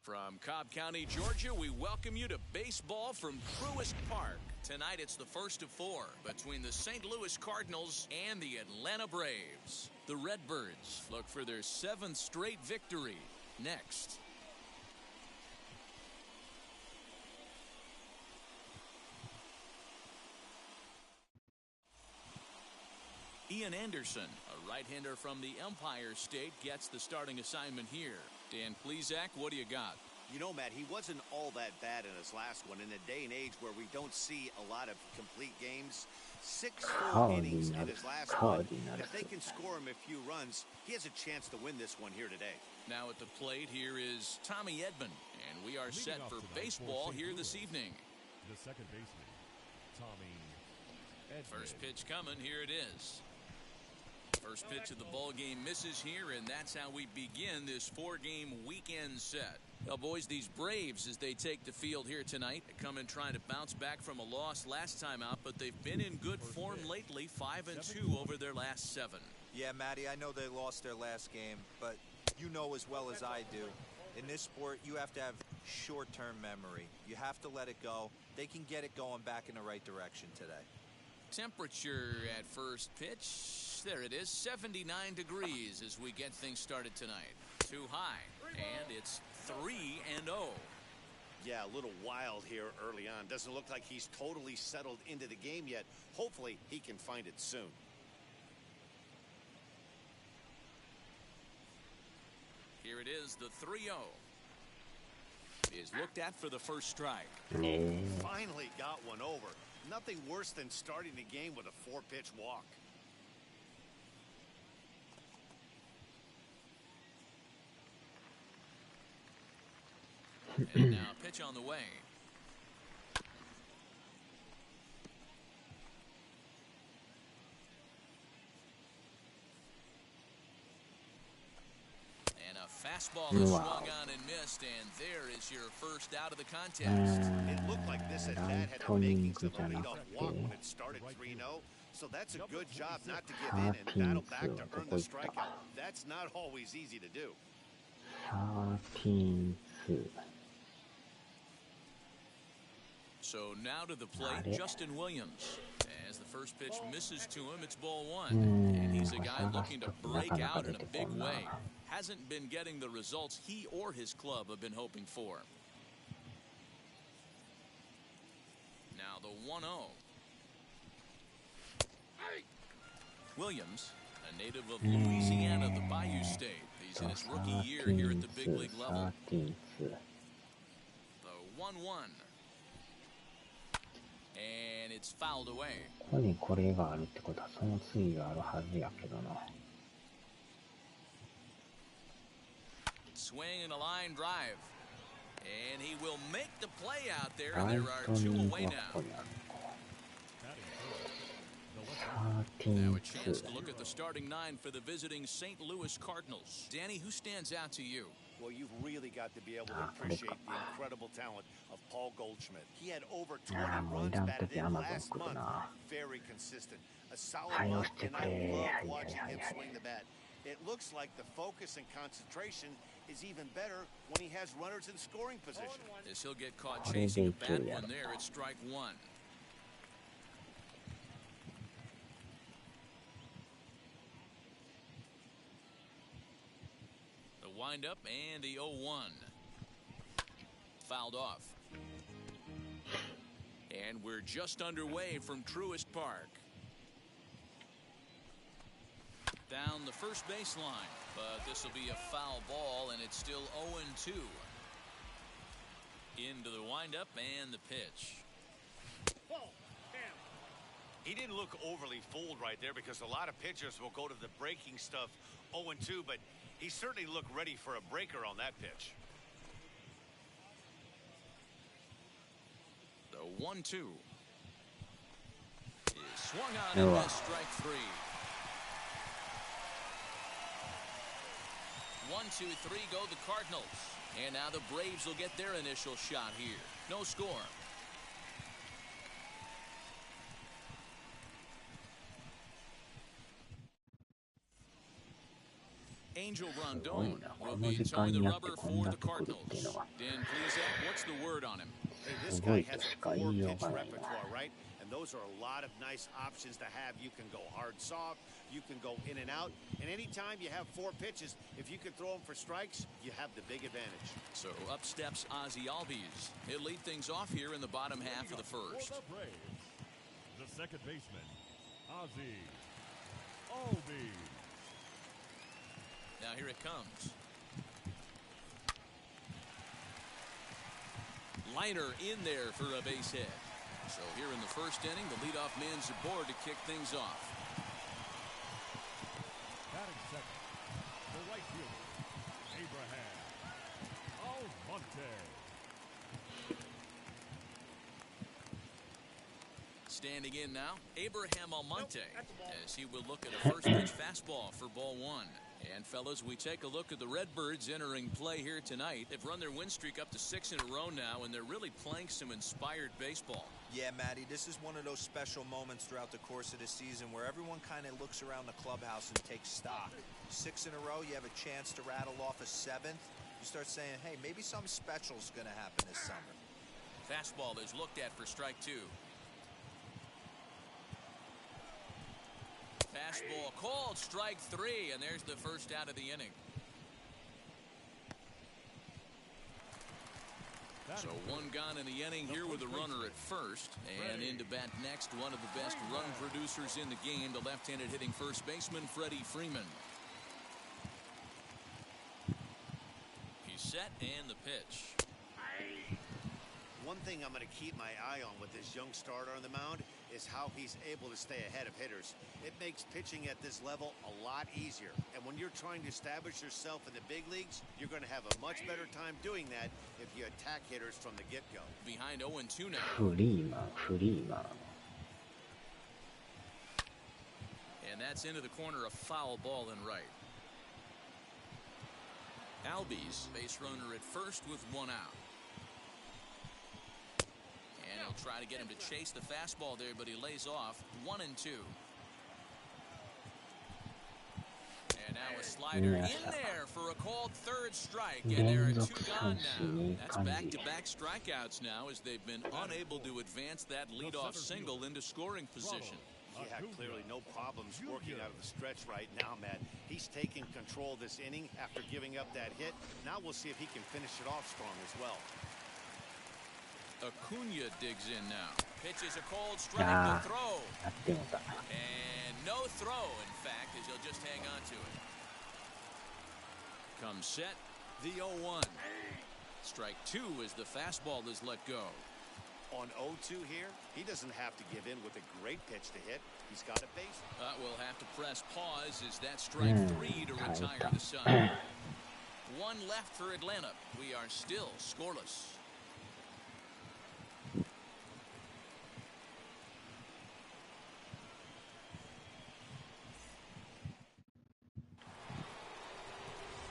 From Cobb County, Georgia, we welcome you to baseball from Truist Park. Tonight it's the first of four between the St. Louis Cardinals and the Atlanta Braves. The Redbirds look for their 7th straight victory next. Ian Anderson, a right-hander from the Empire State, gets the starting assignment here. Dan Plesac, what do you got? You know, Matt, he wasn't all that bad in his last one. In a day and age where we don't see a lot of complete games, 6 full innings in his last one. If they can score him a few runs, he has a chance to win this one here today. Now at the plate, here is Tommy Edman, and we are set for baseball here this evening. The second baseman, Tommy Edman. First pitch coming, here it is. First pitch of the ball game misses here, and that's how we begin this 4-game weekend set. Now, boys, these Braves, as they take the field here tonight, they come in trying to bounce back from a loss last time out, but they've been in good form lately, 5-2 over their last 7. Yeah, Matty, I know they lost their last game, but you know as well as I do, in this sport, you have to have short-term memory. You have to let it go. They can get it going back in the right direction today. Temperature at first pitch, there it is, 79 degrees as we get things started tonight. Too high, and it's 3-0. Yeah, a little wild here early on. Doesn't look like he's totally settled into the game yet. Hopefully he can find it soon. Here it is, the 3-0 is looked at for the first strike. Finally got one over. Nothing worse than starting the game with a 4-pitch walk. And now pitch on the way. And a fastball is swung on and missed, and there is your first out of the contest. It looked like this at bat had the makings of a leadoff walk when it started 3-0. So that's a good job not to give in and battle back to earn the strikeout. That's not always easy to do. 13-2. So now to the plate, Justin Williams. As the first pitch misses to him, it's ball 1. And he's a guy looking to break out in a big way. Hasn't been getting the results he or his club have been hoping for. Now the 1-0. Williams, a native of Louisiana, the Bayou State. He's in his rookie year here at the big league level. The 1-1. And it's fouled away. ここにこれがあるってことはその次があるはずやけどな。Swing and a line drive. And he will make the play out there, and there are 2 away now. Now a chance to look at the starting 9 for the visiting St. Louis Cardinals. Danny, who stands out to you? Well, you've really got to be able to appreciate the incredible talent of Paul Goldschmidt. He had over 20 runs batted in last month. Very consistent. A solid month, and I love watching him swing the bat. It looks like the focus and concentration is even better when he has runners in scoring position. As he'll get caught chasing a bad one there at strike 1. Wind up and the 0-1 fouled off, and we're just underway from Truist Park. Down the first baseline, but this will be a foul ball, and it's still 0-2. Into the windup and the pitch. He didn't look overly fooled right there, because a lot of pitchers will go to the breaking stuff 0-2, but he certainly looked ready for a breaker on that pitch. The 1-2 is swung on and missed, strike 3. 1, 2, 3 go the Cardinals. And now the Braves will get their initial shot here. No score. Angel すごい Rondon な。こ will の be 時間 towing the になって rubber こん for だ the け来るっていう Cardinals. のは Dan Plesac, what's the word on him? Hey, this すご guy いと has し a か言いよう 4-pitch がないな。 repertoire, right? And those are a lot of nice options to have. You can go hard, soft. You can go in and out. And anytime you have 4 pitches, if you can throw them for strikes, you have the big advantage. So up steps Ozzie Albies. He'll lead things off here in the bottom half of the first. For the Braves, the second baseman, Ozzie Albies. Now here it comes. Liner in there for a base hit. So here in the first inning, the leadoff man's aboard to kick things off. Batting second, the right fielder, Abraham Almonte. Standing in now, Abraham Almonte, as he will look at a first pitch fastball for ball 1. And fellas, we take a look at the Redbirds entering play here tonight. They've run their win streak up to 6 in a row now, and they're really playing some inspired baseball. Yeah, Matty, this is one of those special moments throughout the course of the season where everyone kind of looks around the clubhouse and takes stock. 6 in a row, you have a chance to rattle off a 7th. You start saying, hey, maybe something special is going to happen this summer. Fastball is looked at for strike 2. Fastball called, strike 3, and there's the first out of the inning. So one gone in the inning here with a runner at first, and into bat next, one of the best run producers in the game, the left-handed hitting first baseman Freddie Freeman. He's set, and the pitch. One thing I'm going to keep my eye on with this young starter on the mound is how he's able to stay ahead of hitters. It makes pitching at this level a lot easier. And when you're trying to establish yourself in the big leagues, you're going to have a much better time doing that if you attack hitters from the get-go. Behind 0-2 now. フリーマン、フリーマン。 And that's into the corner, a foul ball and right. Albies, base runner at first with 1 out. And he'll try to get him to chase the fastball there, but he lays off 1-2. And now a slider in there for a called third strike, and there are 2 gone now. That's back-to-back strikeouts now as they've been unable to advance that leadoff single into scoring position. Yeah, clearly no problems working out of the stretch right now, Matt. He's taking control of this inning after giving up that hit. Now we'll see if he can finish it off strong as well. Acuna digs in now. Pitches a cold strike to throw. やってもた。 And no throw, in fact, as he'll just hang on to it. Comes set, the 0-1. Strike 2 as the fastball is let go. On 0-2 here, he doesn't have to give in with a great pitch to hit. He's got a base. We'll have to press pause as that strike 3 to retire the side. 1 left for Atlanta. We are still scoreless.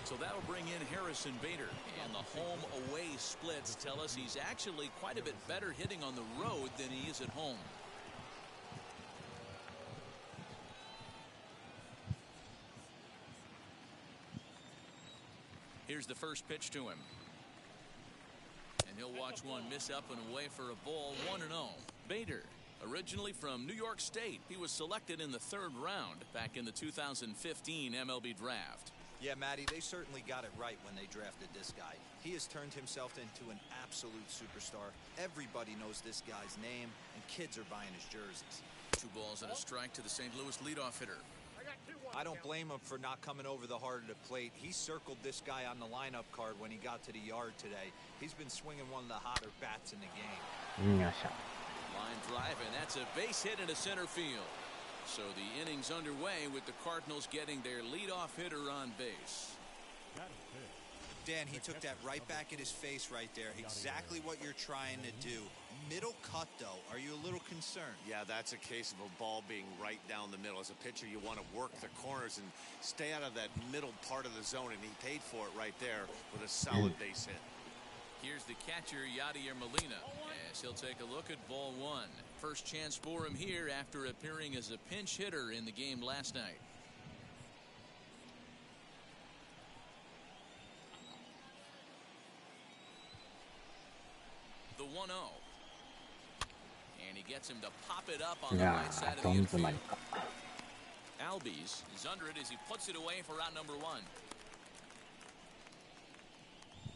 So that'll bring in Harrison Bader. And the home-away splits tell us he's actually quite a bit better hitting on the road than he is at home. Here's the first pitch to him. And he'll watch one miss up and away for a ball, 1-0. Bader, originally from New York State, he was selected in the 3rd round back in the 2015 MLB draft. Yeah, Matty, they certainly got it right when they drafted this guy. He has turned himself into an absolute superstar. Everybody knows this guy's name, and kids are buying his jerseys. 2 balls and a strike to the St. Louis leadoff hitter. I don't blame him for not coming over the heart of the plate. He circled this guy on the lineup card when he got to the yard today. He's been swinging one of the hotter bats in the game. Line drive, and that's a base hit into center field. So the inning's underway with the Cardinals getting their leadoff hitter on base. Dan, he took that right back at his face right there. Exactly what you're trying to do. Middle cut, though. Are you a little concerned? Yeah, that's a case of a ball being right down the middle. As a pitcher, you want to work the corners and stay out of that middle part of the zone, and he paid for it right there with a solid base hit. Here's the catcher, Yadier Molina, as he'll take a look at ball 1. First chance for him here after appearing as a pinch hitter in the game last night. 1-0. And he gets him to pop it up on the いや right side ー、 of ど the ん詰ま infield. りか。Albies is under it as he puts it away for out number 1.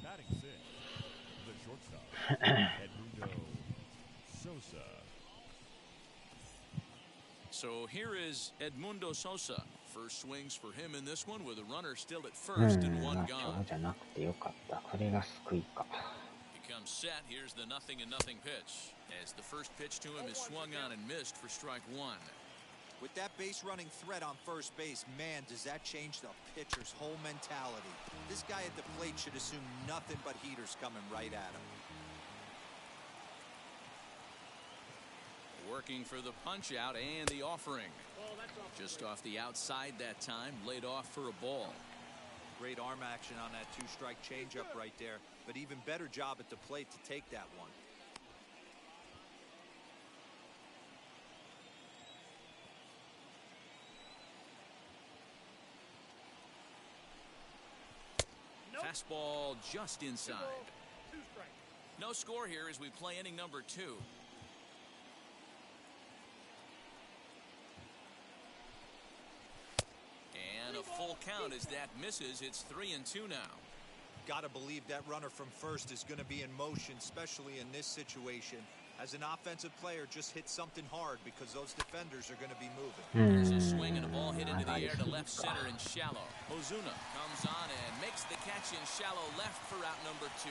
Batting six, the shortstop, Edmundo Sosa. So here is Edmundo Sosa. First swings for him in this one with a runner still at う first ん、and ま one あ、今 gone. 日じゃなくてよかった。それが救いか。He comes set. Here's the 0-0 pitch. As the first pitch to him is swung on and missed for strike 1. With that base running threat on first base, man, does that change the pitcher's whole mentality. This guy at the plate should assume nothing but heaters coming right at him. Working for the punch out and the offering. Just off the outside that time, laid off for a ball. Great arm action on that two-strike changeup right there, but even better job at the plate to take that one. Fastball just inside. No score here as we play inning number 2. And a full count as that misses. It's 3-2 now. Gotta believe that runner from first is going to be in motion, especially in this situation. As an offensive player, just hit something hard because those defenders are going to be moving. There's a swing and a ball hit into the air to left center and shallow. Ozuna comes on and makes the catch in shallow left for out number 2.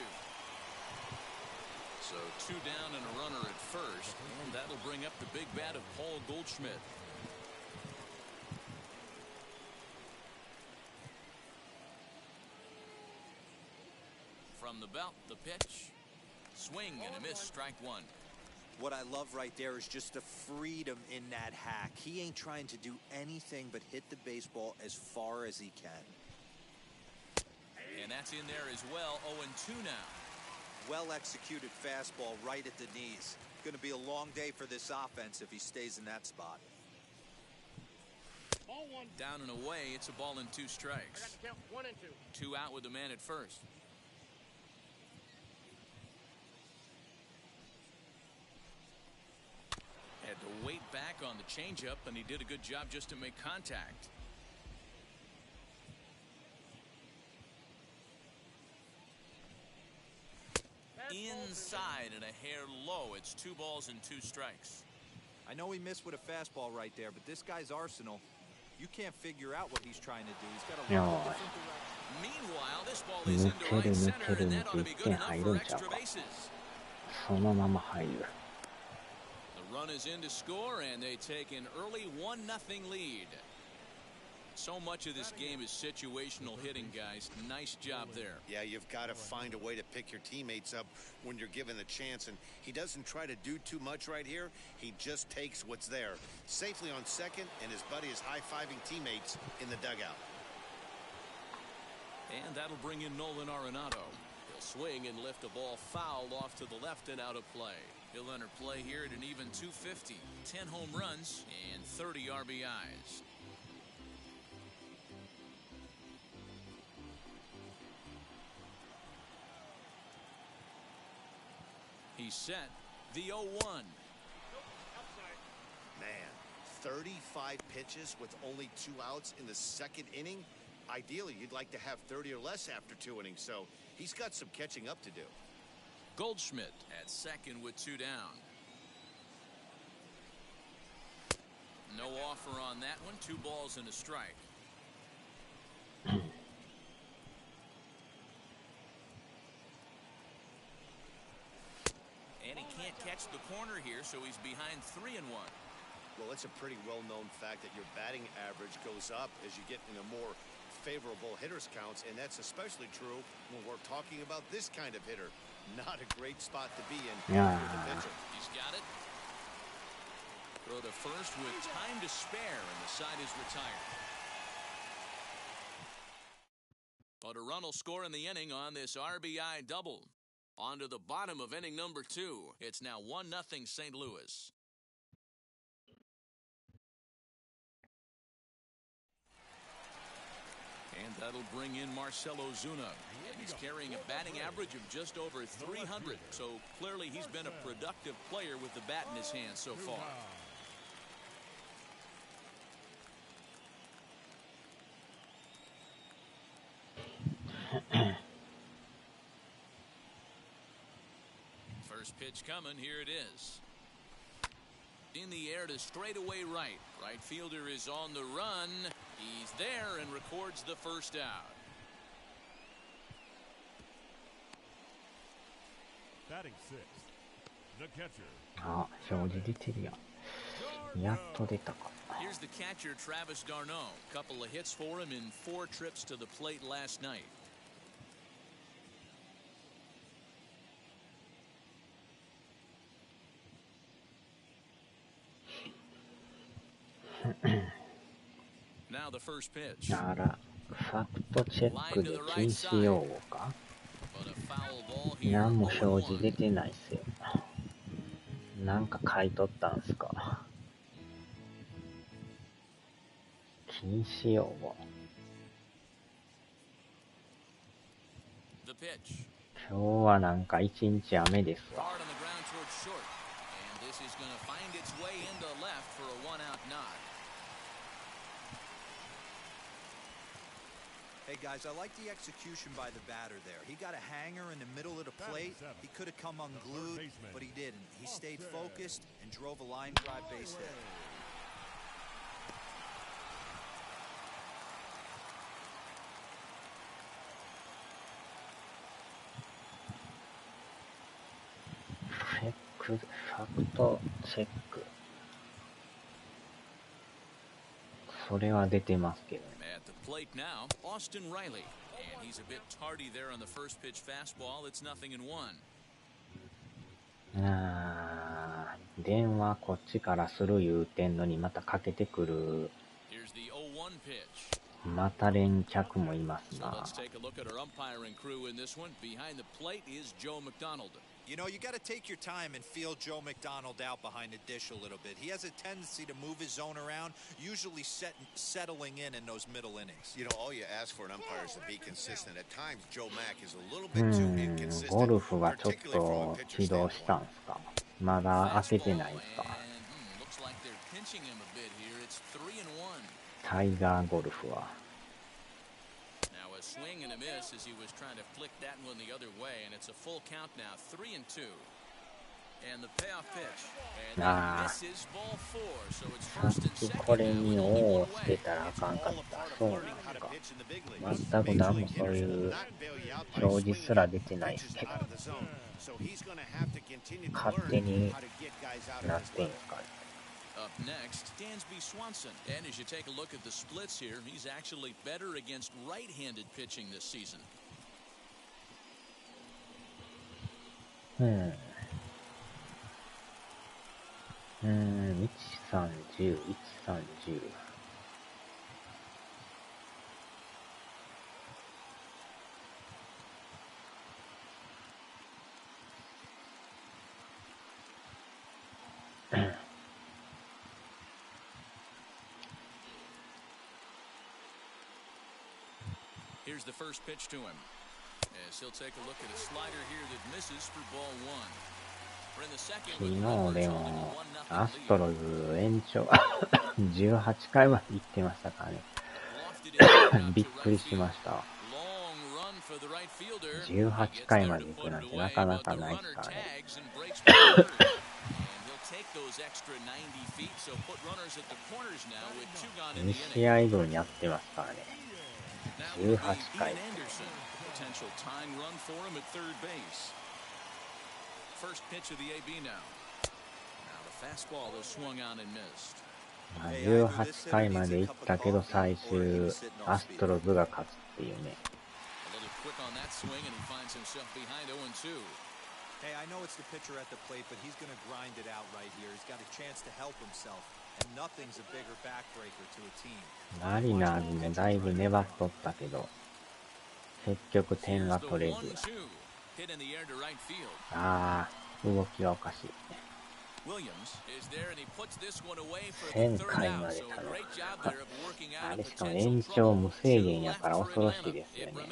So 2 down and a runner at first, and that'll bring up the big bat of Paul Goldschmidt. From the belt, the pitch. Swing and a miss, strike 1. What I love right there is just the freedom in that hack. He ain't trying to do anything but hit the baseball as far as he can. And that's in there as well. 0-2 now. Well executed fastball right at the knees. Going to be a long day for this offense if he stays in that spot. Down and away, it's a ball and 2 strikes. I got to count 1 and 2. 2 out with the man at first. Had to wait back on the changeup, and he did a good job just to make contact. Inside and a hair low. It's 2 balls and 2 strikes. I know he missed with a fastball right there, but this guy's arsenal, you can't figure out what he's trying to do. He's got a lot of different directions. Meanwhile, this ball is into right center, and that ought to be good enough for extra bases. そのまま入る。 The run is in to score, and they take an early 1-0 lead. So much of this game is situational hitting, guys. Nice job there. Yeah, you've got to find a way to pick your teammates up when you're given the chance, and he doesn't try to do too much right here. He just takes what's there. Safely on second, and his buddy is high-fiving teammates in the dugout. And that'll bring in Nolan Arenado. He'll swing and lift a ball foul off to the left and out of play. He'll enter play here at an even 250. 10 home runs and 30 RBIs. He's set. The 0-1. Man, 35 pitches with only 2 outs in the second inning. Ideally, you'd like to have 30 or less after 2 innings, so he's got some catching up to do. Goldschmidt at second with 2 down. No offer on that one. 2 balls and a strike. And he can't catch the corner here, so he's behind 3-1. Well, it's a pretty well-known fact that your batting average goes up as you get into more favorable hitters counts, and that's especially true when we're talking about this kind of hitter. Not a great spot to be in for the pitcher. He's got it. Throw to first with time to spare, and the side is retired. But a run will score in the inning on this RBI double. On to the bottom of inning number 2. It's now 1-0 St. Louis. And that'll bring in Marcelo Zuna. He's carrying a batting average of just over 300. So clearly he's been a productive player with the bat in his hand so far. First pitch coming. Here it is. In the air to straightaway right. Right fielder is on the run. He's there and records the first out. Batting sixth, the catcher. あ、表示出てるやん。やっと出たか。Here's the catcher, Travis d'Arnaud. Couple of hits for him in 4 trips to the plate last night. Now the first pitch. あら、ファクトチェックで禁止用語か？何も表示出てないっすよ。なんか書いとったんすか？禁止用語。今日はなんか一日雨ですわ。Hey guys, I like the execution by the batter there. He got a hanger in the middle of the plate. He could have come unglued, but he didn't. He stayed focused and drove a line drive base hit.ファクトチェック。それは出てますけどね。At the plate now, Austin Riley, and he's a bit tardy there on the first pitch fastball. It's 0-1. 電話こっちからする言うてんのにまたかけてくる。Here's the 0-1 pitch. また連客もいますな。 So let's take a look at our umpiring crew in this one. Behind the plate is Joe McDonald. You know, you got to take your time and feel Joe McDonald out behind the dish a little bit. He has a tendency to move his zone around, usually settling in those middle innings. You know, all you ask for an umpire is to be consistent. At times, Joe Mack is a little bit too inconsistent. ゴルフはちょっと起動したんすか？まだ開けてないんすか？タイガーゴルフは。Swing and a miss as he was trying to flick that one the other way, and it's a full count now, 3-2. And the payoff pitch, and he misses ball 4, so it's first and second. これに「お」をつけたらあかんかった。そうなんですか。全く何もそういう表示すら出てないですけど、勝手になってんすかね。Up next, Dansby Swanson. And as you take a look at the splits here, he's actually better against right-handed pitching this season. 1-30、1-30。Here's the first pitch to him. As he'll take a look at a slider here that misses for ball 1. We're in the second. 昨日でもアストロズ延長18回まで行ってましたからね。びっくりしました。18回まで行くなんてなかなかないですからね。2試合分やってますからね。18回。18回まで行ったけど最終アストロズが勝つっていうね。Hey, I know it's the pitcher at the plate, but he's going to grind it out right here. He's got a chance to help himself, and nothing's a bigger backbreaker to a team. マリナーズもだいぶ粘っとったけど、結局点が取れず。動きがおかしい。10回までたの。あれしかも延長無制限やから恐ろしいですよね。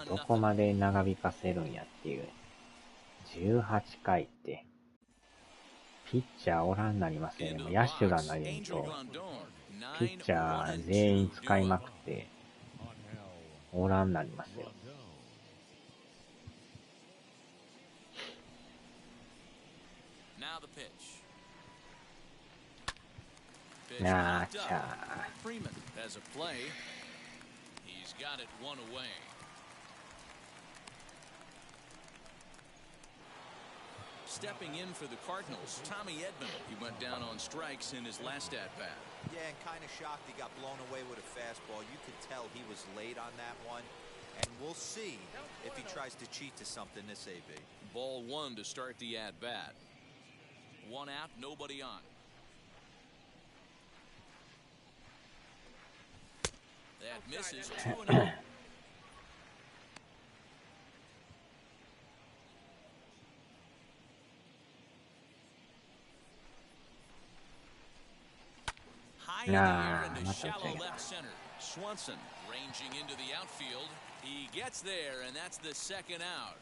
どこまで長引かせるんやっていう。18回って。ピッチャーおらんなりますよね。もう野手が投げんと。ピッチャー全員使いまくって、おらんなりますよ。なあちゃStepping in for the Cardinals, Tommy Edman. He went down on strikes in his last at-bat. Yeah, and kind of shocked he got blown away with a fastball. You could tell he was late on that one. And we'll see if he tries to cheat to something this AB. Ball one to start the at-bat. One out, nobody on. That misses 2-0. High in the air into shallow left center. Swanson ranging into the outfield. He gets there, and that's the second out.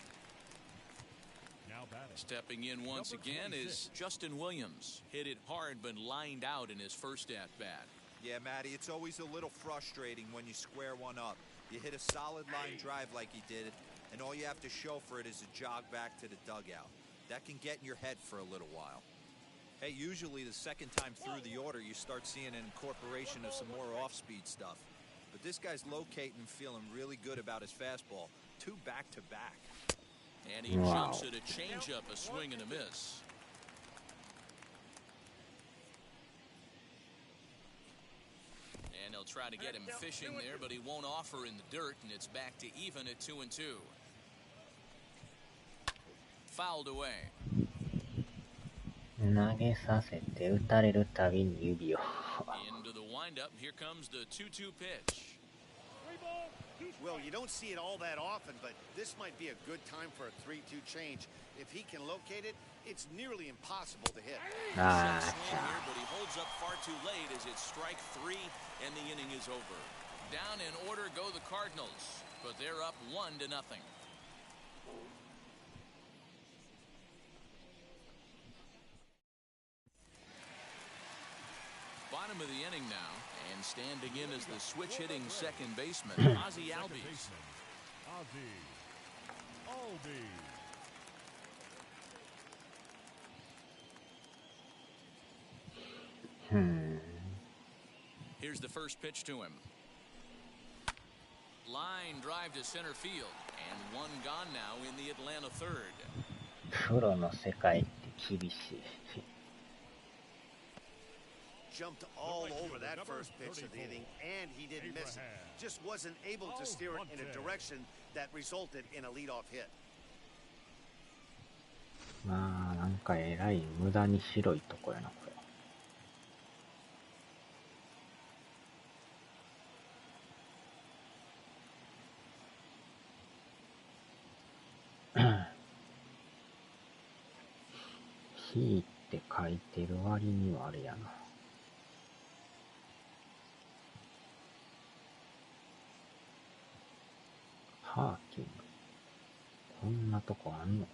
Stepping in once again is Justin Williams. Hit it hard, but lined out in his first at-bat. Yeah, Matty, it's always a little frustrating when you square one up. You hit a solid line drive like he did, and all you have to show for it is a jog back to the dugout. That can get in your head for a little while. Hey, usually the second time through the order, you start seeing an incorporation of some more off-speed stuff. But this guy's locating and feeling really good about his fastball. 2 back-to-back. And he jumps at a changeup, a swing and a miss. And they'll try to get him fishing there, but he won't offer in the dirt, and it's back to even at 2-2. Fouled away. 投げさせて打たれるたびに指を。Into the windup, here comes the 2-2 pitch. Well, you don't see it all that often, but this might be a good time for a 3-2 change. If he can locate it, it's nearly impossible to hit. Ah, Swing here, but he holds up far too late as it's strike 3 and the inning is over. Down in order go the Cardinals, but they're up 1-0. Bottom of the inning now, and standing in as the switch-hitting second baseman, Ozzie Albies. Here's the first pitch to him. Line drive to center field, and one gone now in the Atlanta third. プロの世界って厳しい。Jumped all over that first pitch of the inning, and he didn't miss it. Just wasn't able to steer it in a direction that resulted in a leadoff hit. まあなんかえらい無駄に白いとこやなこれ。引いて書いてる割にはあれやな。ハーキング。こんなとこあんの？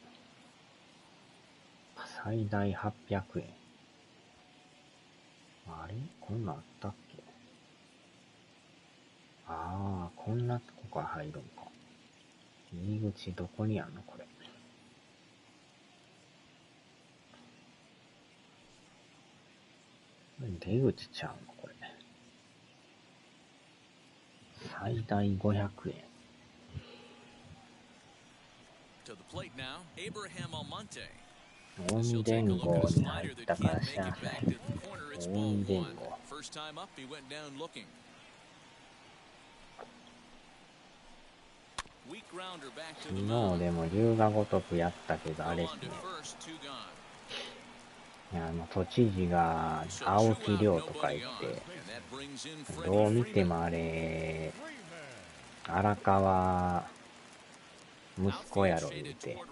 最大800円。あれ？こんなんあったっけ？ああ、こんなとこから入るんか。入り口どこにあんのこれ。出口ちゃうのこれ。最大500円。To the plate now, Abraham Almonte. 音伝号に入ったから知らない。音伝号。First time up, he went down looking. Weak grounder back to the mound. 昨日でも龍が如くやったけどあれですね。都知事が青木亮とか言って、どう見てもあれ、荒川息子やろ言うて、も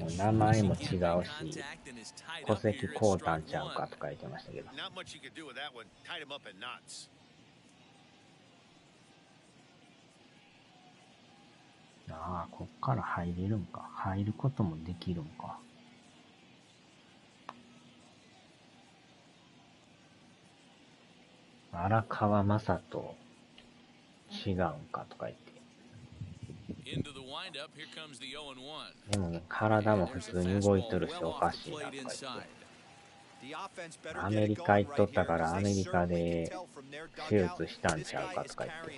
う名前も違うし、戸籍こうたんちゃうかとか言ってましたけど。ああ、こっから入れるんか。入ることもできるんか。荒川正人違うんかとか言って。でも体も普通に動いとるしおかしいなとか言って。アメリカ行っとったからアメリカで手術したんちゃうかとか言って。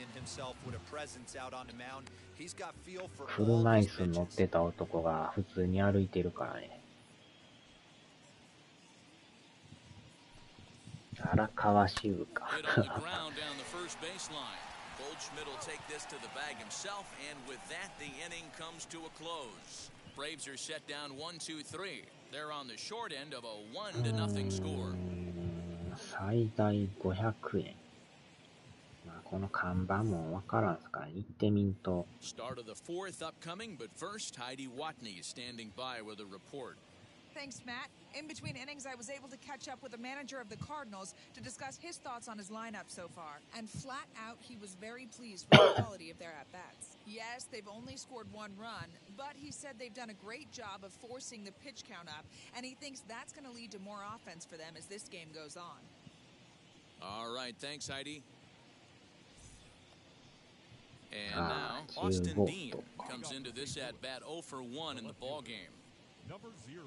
車椅子に乗ってた男が普通に歩いてるからね。荒川静香。Goldschmidt will take this to the bag himself, and with that, the inning comes to a close. Braves are set down 1-2-3. They're on the short end of a 1-0 score. 最大500円。まあこの看板もわからんすから、行ってみんと。Start of the fourth upcoming, but first, Heidi Watney is standing by with a report. Thanks, Matt. In between innings, I was able to catch up with the manager of the Cardinals to discuss his thoughts on his lineup so far. And flat out, he was very pleased with the quality of their at-bats. Yes, they've only scored one run, but he said they've done a great job of forcing the pitch count up, and he thinks that's going to lead to more offense for them as this game goes on. All right, thanks, Heidi. And now, Austin Dean comes into this at-bat 0 for 1 in the ballgame. Number 0.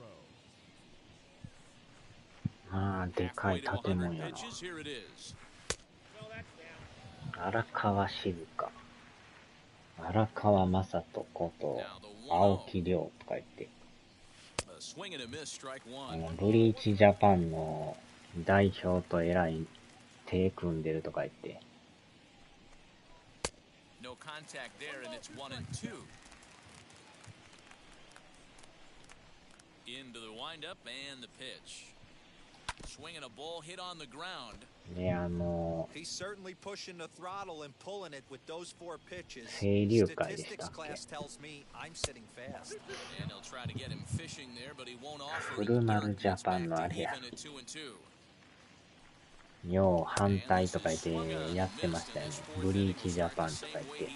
まあ、でかい建物やな。荒川静香。荒川正人こと青木亮とか言って。ブリーチジャパンの代表とえらい手組んでるとか言って。No contact there, and it's 1-2. Into the windup and the pitch. Swinging a ball hit on the ground. で、He's certainly pushing the throttle and pulling it with those 4 pitches. 清流会でしたっ Statistics class tells me I'm sitting fast. And they'll try to get him fishing there, but he won't offer. フルマルジャパンのあれや。よう反対とか言ってやってましたよね。ブリーチジャパンとか言って。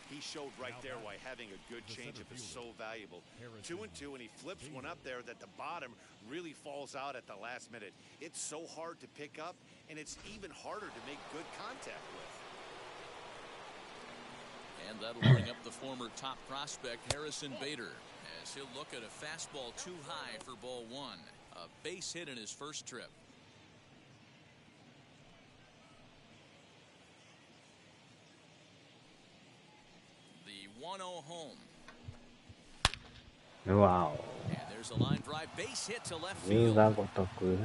He showed right there why having a good changeup is so valuable. 2-2, and he flips one up there that the bottom really falls out at the last minute. It's so hard to pick up, and it's even harder to make good contact with. And that'll bring up the former top prospect Harrison Bader as he'll look at a fastball too high for ball 1. A base hit in his first trip. The 1-0 home. うわお。 And there's a line drive base hit to left 優 field. 雅ごとく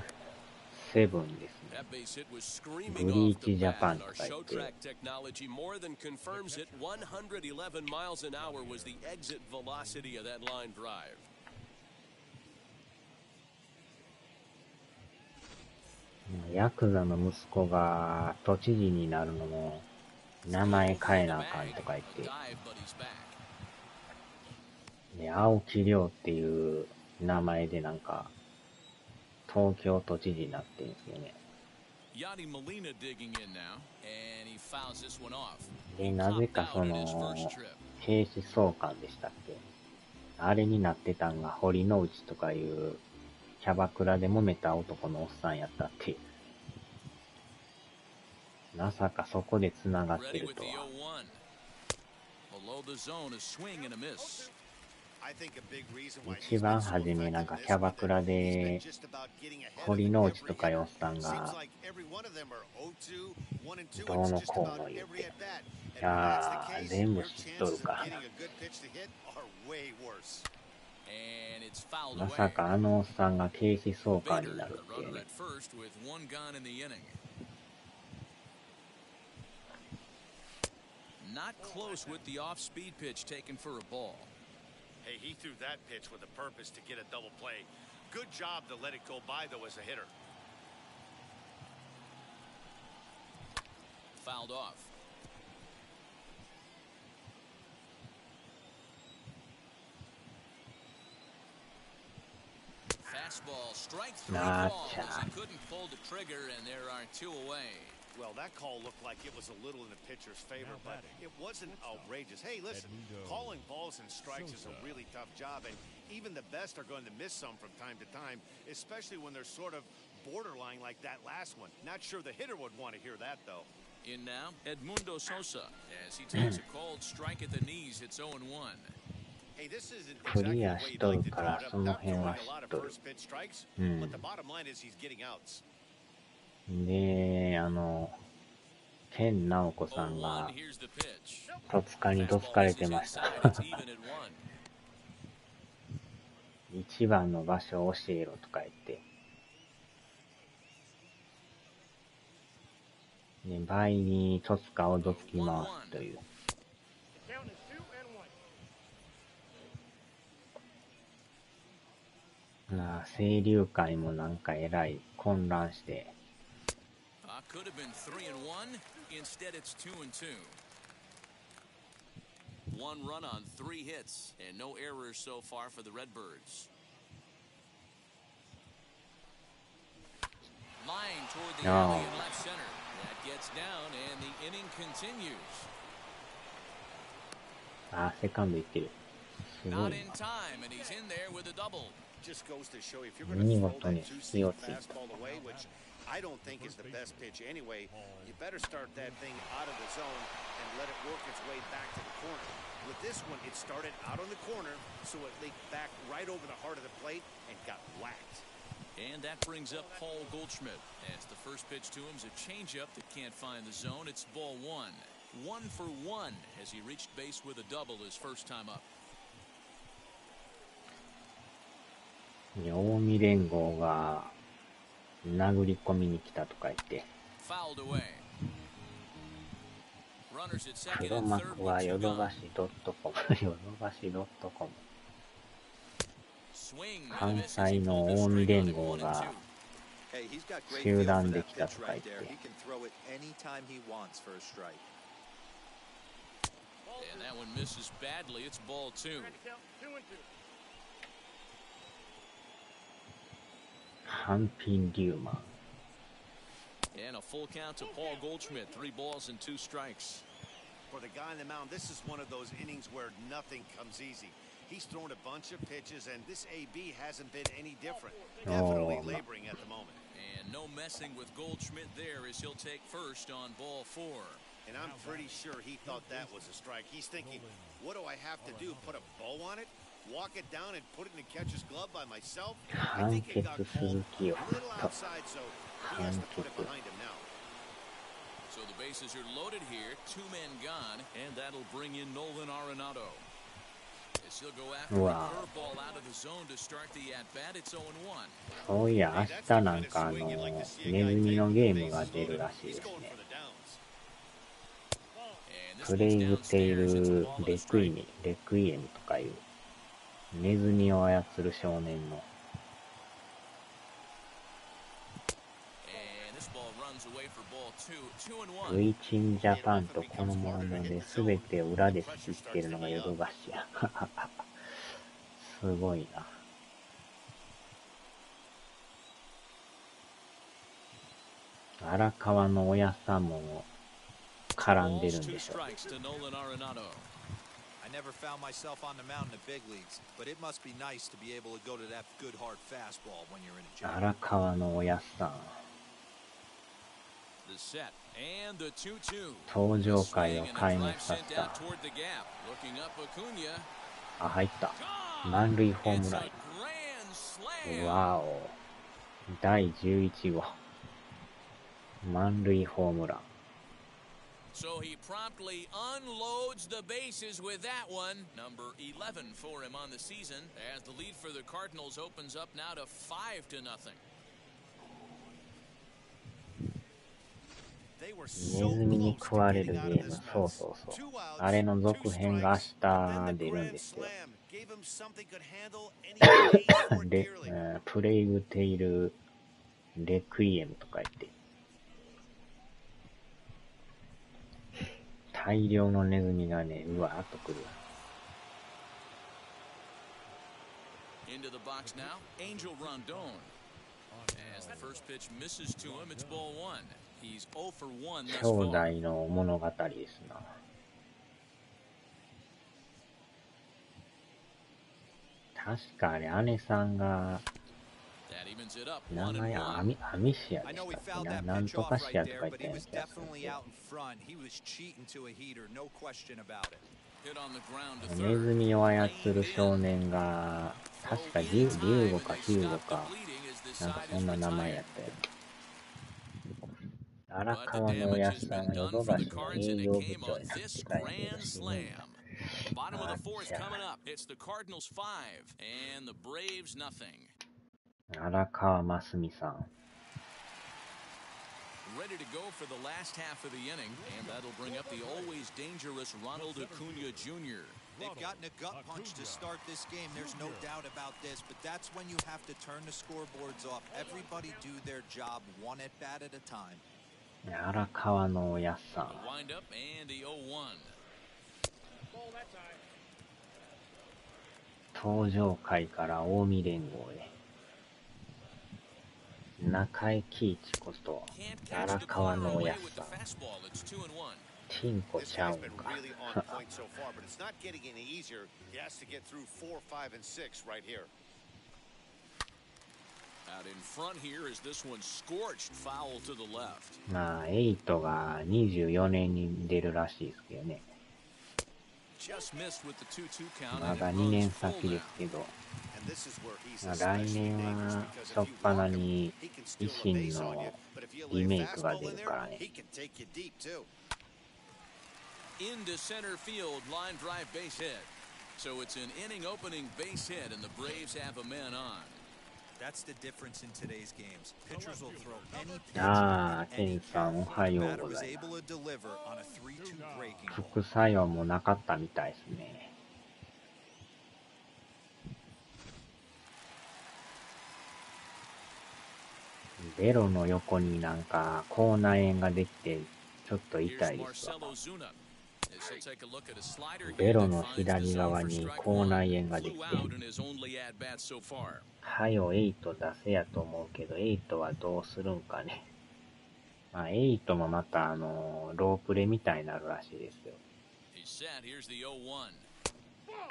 セブンですね。 That base hit was ブ screaming リ off ー the チジャパ bat. ンと Our か言 show って。 track technology more than confirms it. 111 miles an hour was the exit velocity of that line drive. ヤクザの息子が都知事になるのも名前変えなあかんとか言って。 Dive, but he's back. で、青木亮っていう名前でなんか東京都知事になってるんですよね。 Yadi Molina digging in now, and he fouls this one off. で、なぜかその警視総監でしたっけ、あれになってたんが堀之内とかいうキャバクラで揉めた男のおっさんやったっていう。まさかそこで繋がってるとは。一番初めなんかキャバクラで堀之内とかいうおっさんがどうのこうの言って、いやー全部知っとるからな。まさかあのおっさんが警視総監になるっていうね。Not close with the off-speed pitch taken for a ball. Hey, he threw that pitch with a purpose to get a double play. Good job to let it go by, though, as a hitter. Fouled off. fastball. Strike 3 Nah, called cha. as he couldn't pull the trigger, and there are 2 away. Well, that call looked like it was a little in the pitcher's favor, but it wasn't outrageous. Hey, listen, calling balls and strikes is a really tough job, and even the best are going to miss some from time to time, especially when they're sort of borderline like that last one. Not sure the hitter would want to hear that, though. In now, Edmundo Sosa, as he takes a cold strike at the knees. It's 0-1. Hey, this isn't ク exactly リ the ア way し you'd とる like to か draw ら it up. その Not 辺 throwing は a 知 lot っ of とる。 first pitch strikes, うん but the bottom line is he's getting outs. で、ケンナオコさん 0-1. が Here's the pitch. 戸塚にどつ Fastball かれ misses てました。 inside. It's even at 1. 一番の場所を教えろとか言って。で、倍に戸塚をどつき回すという。なあ、清流会もなんかえらい混乱して。Could have been 3-1. Instead, it's 2-2. 1 run on 3 hits, and no errors so far for the Redbirds. Line toward the alley in left center. That gets down, and the inning continues. あ、セカンド行ってる。すご Not い in time, and he's in there with a double. Just goes to show you if you're going to throw 見事に that 引 two-seam きをついた。 fastball away, which I don't think is the best pitch anyway, you better start that thing out of the zone and let it work its way back to the corner. With this one, it started out on the corner, so it leaked back right over the heart of the plate and got whacked. And that brings up Paul Goldschmidt, as the first pitch to him is a changeup that can't find the zone. It's ball 1. 1 for 1 as he reached base with a double his first time up. 近江連合が殴り込みに来たとか言って。 Fouled away. Runners at second 黒 and third 幕は with ヨ 2 ド gone. バシ .com ヨドバシ .com Swing 関 and a miss as 西 he の pulled the 近江 string 連 on it, 合 1-2. が Hey, he's got great 集 feel for 団で that きた pitch とか言 right って。 there. He can throw it anytime he wants for a strike. And that one misses badly. It's ball 2. ハンピン・リューマン。 And a full count to Paul Goldschmidt. 3 balls and 2 strikes. For the guy on the mound, this is one of those innings where nothing comes easy. He's thrown a bunch of pitches, and this AB hasn't been any different. Definitely laboring at the moment. And no messing with Goldschmidt there as he'll take first on ball 4. And I'm pretty sure he thought that was a strike. He's thinking, what do I have to do? Put a bow on it? Walk it down and put it in the catcher's glove by myself? I 判 think it 決 got 鈴 called 木を a 振 little った。 outside, so he has to put it behind him now. So the bases are loaded here. 2 men gone, and that'll bring in Nolan Arenado. As he'll go after a curveball out of the zone to start the at-bat. It's 0-1. そういや、明日なんかネズミのゲームが出るらしいですね。プレイグテイルレクイエムとかいうネズミを操る少年の。ウィチンジャパンとこのモードで全て裏で仕切ってるのがヨドバシや。すごいな。荒川のおやさんも絡んでるんでしょ。 I never found myself on the mound in the big leagues, but it must be nice to be able to go to that good hard fastball when you're in a jam. 荒川のおやさん。 The set and the 2-2. 登場回を壊滅させた。 Toward the gap. Looking up Acuna. あ、入った。満塁ホームラ It's a grand ン。 slam. わお。第11号。満塁ホームラン。 So he promptly unloads the bases with that one. Number 11 for him on the season as the lead for the Cardinals opens up now to 5-0. ネズミに食われるゲーム、そうそうそう。あれの続編が明日出るんですよ。で、プレイグテイルレクイエムとか言って。大量のネズミがね、うわーっとくる。box now, Angel Rondon. As the first pitch misses to him, it's ball one. He's 0 for 1 thus 兄 far. 弟の物語ですな。確かあれ、姉さんが、That evens it up, 名 1 前 and ア 1. ミシア I でし know た he っけ fouled な、 that なん pitch とか off シ right アとか there, 言っ but た he ような was 気がするんです definitely よ。 out in front. He was cheating to a heater, no question about it. Hit on the ground to ネ third. ズミを操 Reined る in. 少年が、確 Throw か in リ in ュ time, リュウゴ and か they ヒューゴ stop the か、 bleeding as this なんか side そ is んな名前 retired. やったよ。荒 But the 川のお damage や has つさん been がヨ done ド for バ the シの Cards, 営 and it 業部 came 長 on になっ this てたんやけど grand 死ぬん slam. だ。 Bottom of the あっ fourth ちゃ coming up. It's the Cardinals 5 and the Braves nothing. 荒川真澄さん。Ready to go for the last half of the inning, and that'll bring up the always dangerous Ronald Acuna Jr. They've gotten a gut punch to start this game. There's no doubt about this, but that's when you have to turn the scoreboards off. Everybody do their job one at bat at a time. 荒川のおやつさん。 A wind up and the 0-1. 登場回から近江連合へ。中井貴一こそ Can't 荒 catch the 川 corner のお away やつ with さ the ん。 fastball. It's 2-1. チンコ This ちゃ guy's うん been か。 really on point so far, but it's not getting any easier. He has to get through 4, 5, and 6 right here. Out in front here is this one scorched foul to the left. まあ、エイトが24年に出るらしいですけどね。 Just missed with the 2-2 count. ま And だ it 2 runs 年 full 先で now. すけど、 And this is where he's まあ、来 especially 年 dangerous は because 初っ if you 端 walk him, に he can 維 steal a 新 base on の you. But if you リ lay メイクが fastball 出 in る there, からね。 he can take you deep too. Into center field, line drive base hit. So it's an inning opening base hit, and the Braves have a man on. That's the difference in today's games. Pitchers will throw any pitch ああ、 at ケ any ンさんお curve. は The よう batter ご was ざいます。 able to deliver on a 3-2 breaking ball. 副作用もなかったみたいですね。ベロの横になんか口内炎ができてちょっと Here's 痛いですわ。 Marcelo Zuna. As he'll take a look at a slider here ベロ that の finds 左 the zone 側 for に strike 口 one. 内炎ができ Flew て、 out in his only at bat so far. はよ8出せやと思うけど、8はどうするんかね。まあ、8もまたロープレみたいになるらしいですよ。 He's set. Here's the 0-1.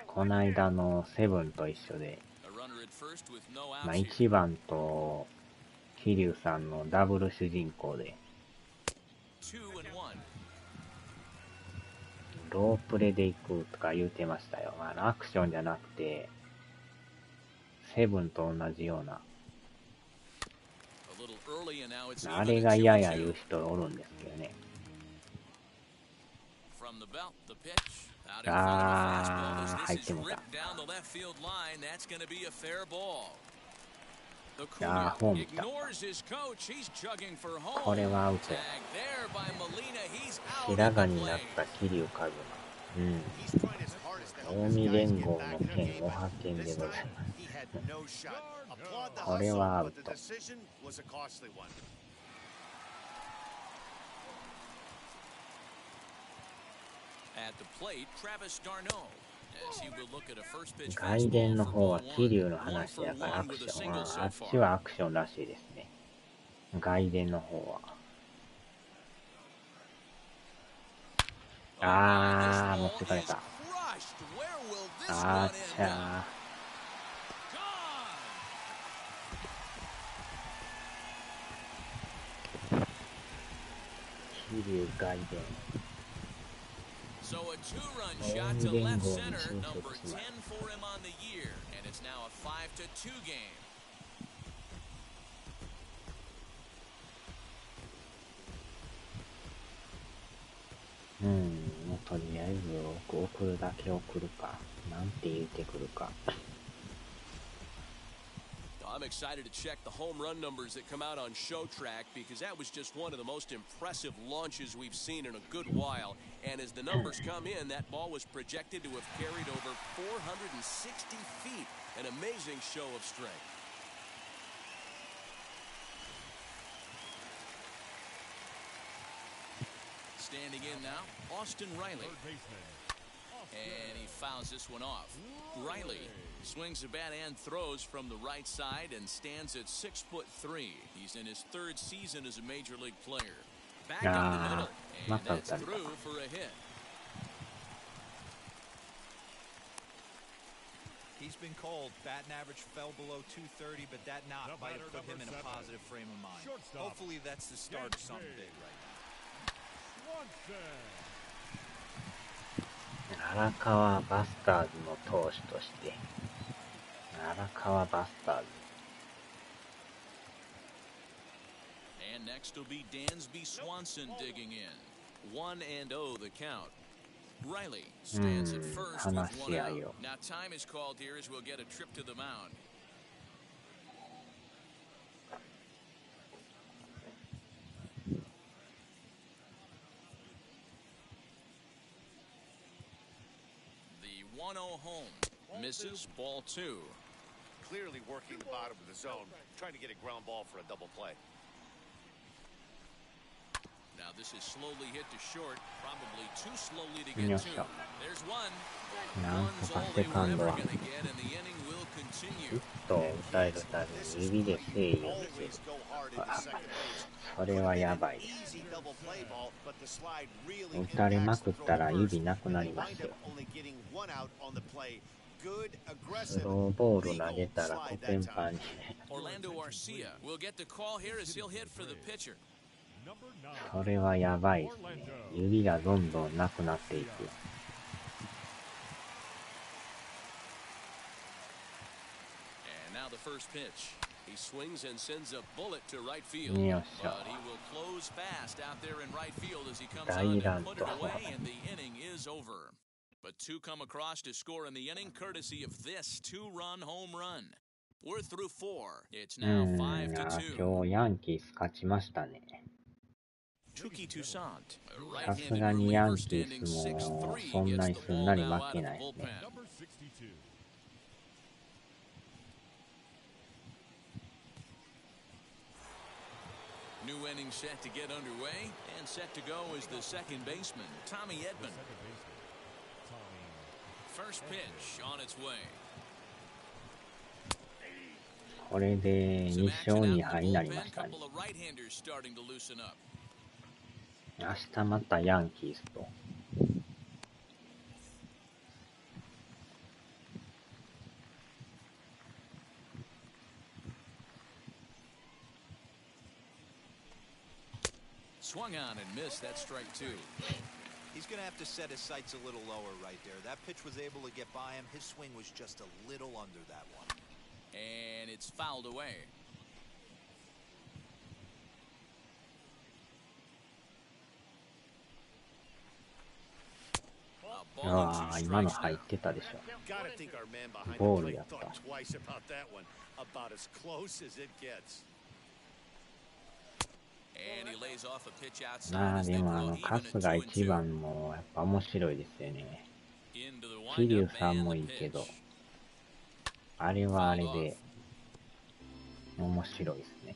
こないだのセブンと一緒で、 A runner at first with no まあ、 outs here. 1番と桐生さんのダブル主人公で、 2-1. ロープレで行くとか言うてましたよ。アクションじゃなくて、セブンと同じような。A little early, and now it's あ even れ at が嫌や言う 2-2. 人おるんですけどね。 From the belt, the pitch. Out in front of the fastball as this is 入ってもた。 ripped down the left field line. That's going to be a fair ball. あー、 Acuna ホーム来た。 ignores his coach. He's chugging for home. これはアウト Tag や。 there by Molina. He's 白 out at 髪 the になっ plate. た桐生一馬。うん。 He's trying his hardest to help 近 his 江 guys 連 get 合 back の in the 件、 game. おはけんで This ござい time, ます。 he had no shot. Applaud the これはア hustle, ウ but the ト。 decision was a costly one. At the plate, Travis d'Arnaud. As he will look at a first pitch 外伝 fastball の for 方は ball 桐 one. 生の One 話 for やからア one ク with シ a ョン。single あ so っち far. はアクションらしいですね。外伝の方は。あー、持ってかれた。あーちゃー。桐生外伝。 So a two-run shot to left center, number 10 for him on the year, and it's now a 5-2 game. もうとりあえず送るだけ送るか。なんて言ってくるか。I'm excited to check the home run numbers that come out on Show Track because that was just one of the most impressive launches we've seen in a good while. And as the numbers come in, that ball was projected to have carried over 460 feet. An amazing show of strength. Standing in now, Austin Riley. And he fouls this one off. Riley Swings the bat and throws from the right side and stands at 6'3". He's in his third season as a major league player. Back up the middle, and that's through for a hit. He's been called. Batting average fell below 230, but that knock might have put him in a positive frame of mind. Hopefully that's the start of something big right now. 荒川バスターズの投手として荒川バスターズ And next will be Dansby Swanson digging in. 1-0 the count. Riley stands at first with 1 out. Now time is called here as we'll get a trip to the mound. The 1-0 home misses, ball 2. Clearly working the bottom of the zone, trying to get a ground ball for a double play. Now this is slowly hit to short, probably too slowly to get to. There's one. One's all they were ever going to get, and the inning will continue. と打たれるたびに指で制御する。それはやばいです。打たれまくったら指なくなりますよ。スローボール投げたらコテンパンに。Orlando Arcia will get the call here as he'll hit for the pitcher. それはやばいですね。指がどんどんなくなっていく。And now the first pitch. He swings and sends a bullet to right field. But he will close fast out there in right field as he comes on and put it away, and the inning is over. But 2 come across to score in the inning, courtesy of this 2-run home run. We're through 4. It's now 5-2. 今日ヤンキース勝ちましたね。さすがにヤンキースもそんなにすんなり負けないですね。New inning set to get underway, and set to go is the second baseman, Tommy Edman. First pitch on its way. これで2勝2敗になりましたね。明日またヤンキースと。Swung on and missed. That strike 2. He's going to have to set his sights a little lower right there. That pitch was able to get by him. His swing was just a little under that one. And it's fouled away. Ah, 今の入ってたでしょ。ボールやった。まあでも春日1番もやっぱ面白いですよね。桐生さんもいいけど、あれはあれで面白いですね。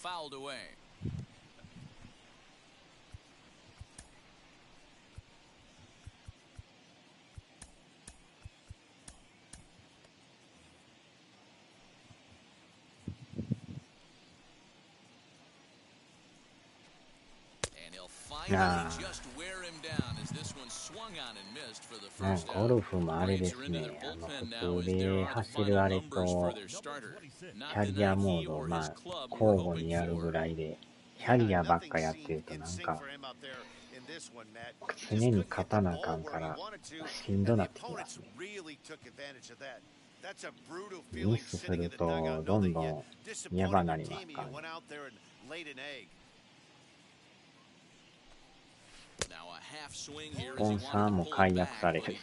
Fouled away. And he'll finally just wear him down as this one swung on and missed for the first out. ゴルフもあれですね。普通で走るあれとキャリアモードをまあ交互にやるぐらいで、キャリアばっかやってるとなんか常に勝たなあかんからしんどなってきますね。ミスするとどんどんやばなりますからね。スポンサーも解約されるし。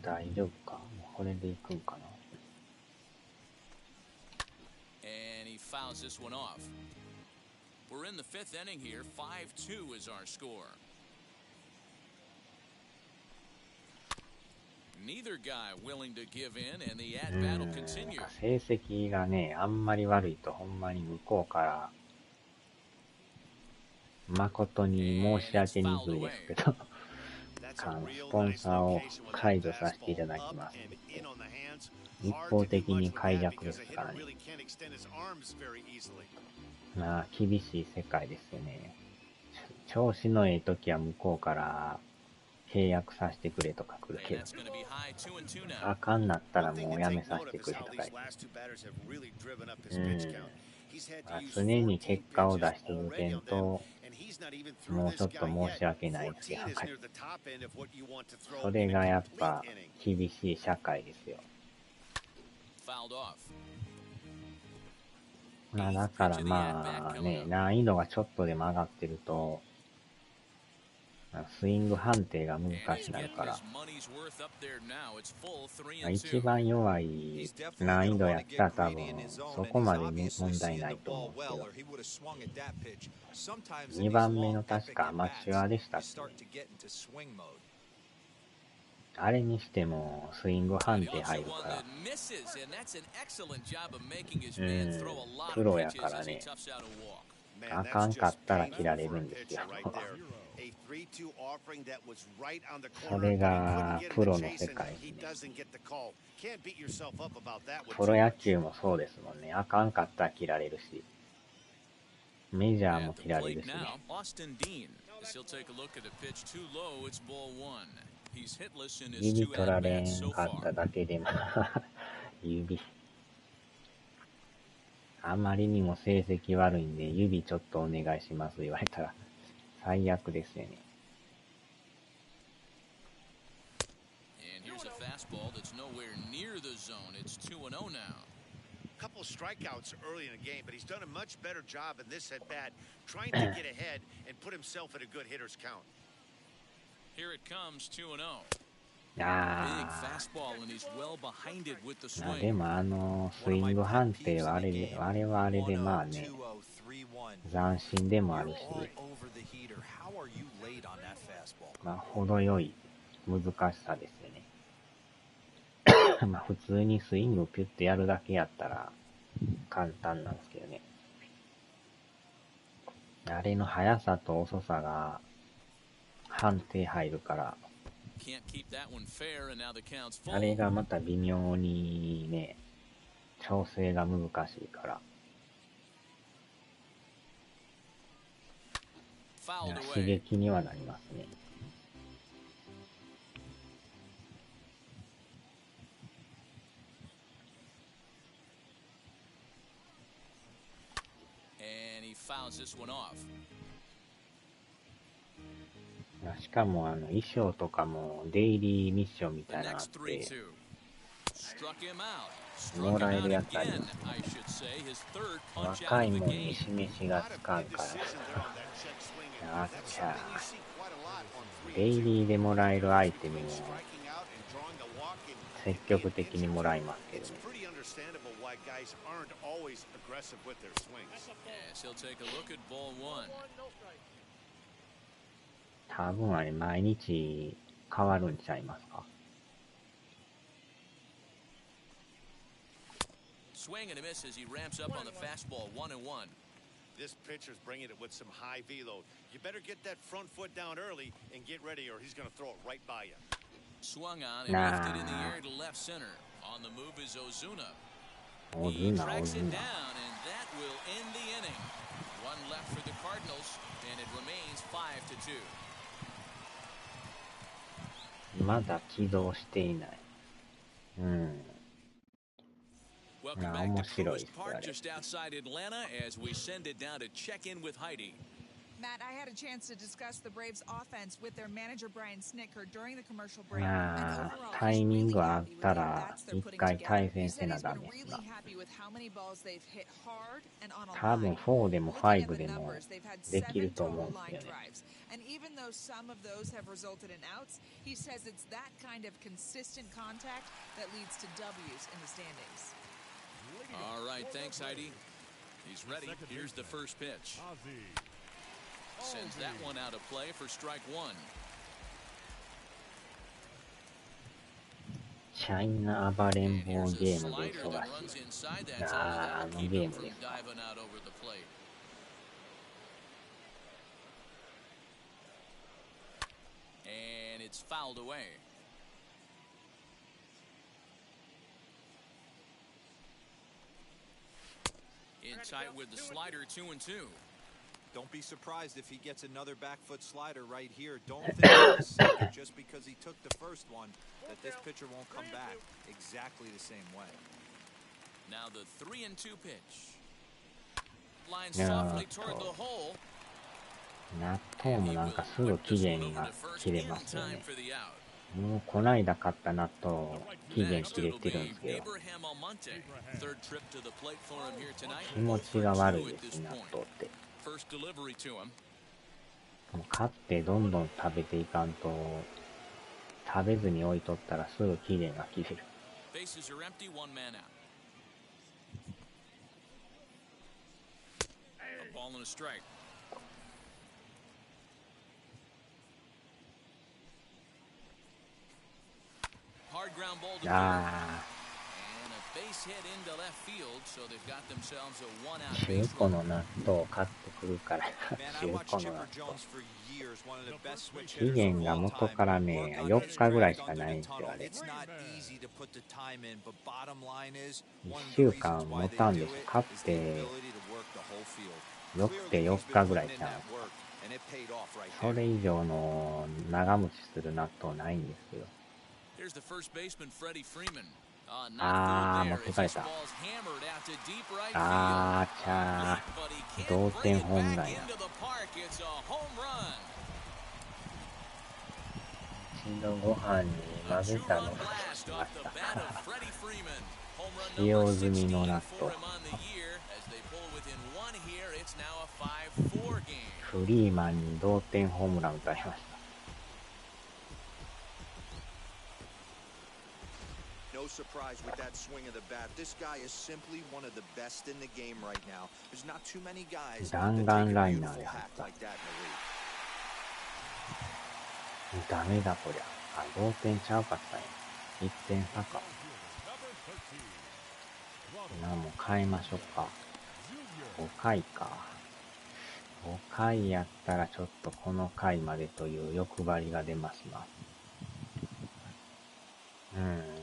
大丈夫か。これでいくんかな。And he fouls this one off. We're in the 5th inning here. 5-2 is our score. Neither guy willing to give in, and the at-bat will continue. 成績がね、あんまり悪いとほんまに向こうから誠に申し訳にくいですけどスポンサーを解除させていただきますって言って一方的に解約ですからね。まあ厳しい世界ですよね。調子のええ時は向こうから契約させてくれとか来るけど、あかんなったらもうやめさせてくれとか言って、常に結果を出し続けんともうちょっと申し訳ないっていうか、それがやっぱ厳しい社会ですよ。まあだからまあね、難易度がちょっとでも上がってるとスイング判定が難しくなるから、一番弱い難易度やったら多分そこまで問題ないと思うんですけど、2番目の確かアマチュアでしたっけ、あれにしてもスイング判定入るから、プロやからね、あかんかったら切られるんですよそれがプロの世界ですね。プロ野球もそうですもんね。あかんかったら切られるし、メジャーも切られるしね。指取られんかっただけでも指あまりにも成績悪いんで指ちょっとお願いします言われたら最悪ですよね。Couple strikeouts early in the game, but he's done a much better job in this at bat, trying to get ahead and put himself at a good hitter's count. Here it comes 2-0. でもスイング判定はあれはあれでまあね、斬新でもあるし、まあ程よい難しさですよねまあ普通にスイングピュッてやるだけやったら簡単なんですけどね、あれの速さと遅さが判定入るから、あれがまた微妙にね調整が難しいから刺激にはなりますね。しかも衣装とかもデイリーミッションみたいなのあってもらえるやつありますね。若いもんに示しがつかんからあっちゃデイリーでもらえるアイテムも積極的にもらいますけどね。多分あれ毎日変わるんちゃいますか。Swing and a miss as he ramps up on the fastball 1-1. This pitcher's bringing it with some high velo. You better get that front foot down early and get ready or he's going to throw it right by you. Swung on and lifted in the air to left center. On the move is Ozuna. He tracks it down and that will end the inning. One left for the Cardinals and it remains 5-2. まだ起動していない。Welcome back to Coast Park just outside Atlanta as we send it down to check in with Heidi. Matt, I had a chance to discuss the Braves offense with their manager Brian Snitker during the commercial break. タイミングがあったら一回対戦せなダメですな。多分4でも5でもできると思うんですよね。And even though some of those have resulted in outs, he says it's that kind of consistent contact that leads to W's in the standings. All right, thanks, Heidi. He's ready. Here's the first pitch. Sends that one out of play for strike one. チャイナ暴れん坊ゲームで忙しい。あのゲームですか。And it's fouled away. In tight with the slider, 2-2. Don't be surprised if he gets another back foot slider right here. Don't think for a second just because he took the first one that this pitcher won't come back exactly the same way. Now the 3-2 pitch. Line softly toward the hole. 納豆もなんかすぐ期限が切れますよね。もうこないだ買った納豆期限切れてるんですけど、気持ちが悪いですね、納豆って。もう買ってどんどん食べていかんと、食べずに置いとったらすぐ期限が切れる。あー、中古の納豆を買ってくるから中古の納豆期限が元からね4日ぐらいしかないんですよ。あれ1週間持たんですよ。買ってよくて4日ぐらいちゃう。それ以上の長持ちする納豆ないんですよ。あー、持ってかれた。あー、ちゃー、同点ホームランや。一度ご飯に混ぜたのがしました。使用済みの納豆。フリーマンに同点ホームラン打たれました。No surprise with that swing of the bat. This guy is simply one of the best in the game right now. There's not too many guys that take a beautiful hack like that in the league. ダメだこりゃ。あ、同点ちゃうかったんや。1点差か。もう変えましょうか。5回か。5回やったらちょっとこの回までという欲張りが出ますな。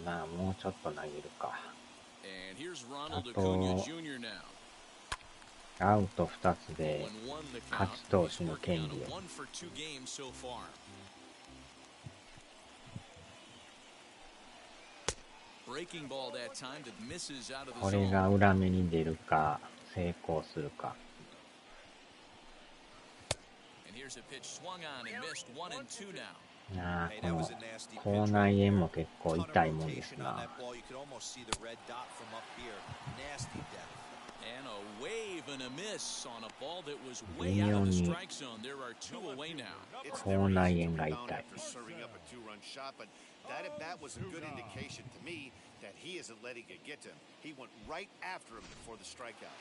まあもうちょっと投げるか。あとアウト2つで勝ち投手の権利を。これが裏目に出るか成功するか。あー、この口内炎も結構痛いもんですな。微妙に口内炎が痛い。That at bat was a good indication to me that he isn't letting it get to him. He went right after him before the strikeout.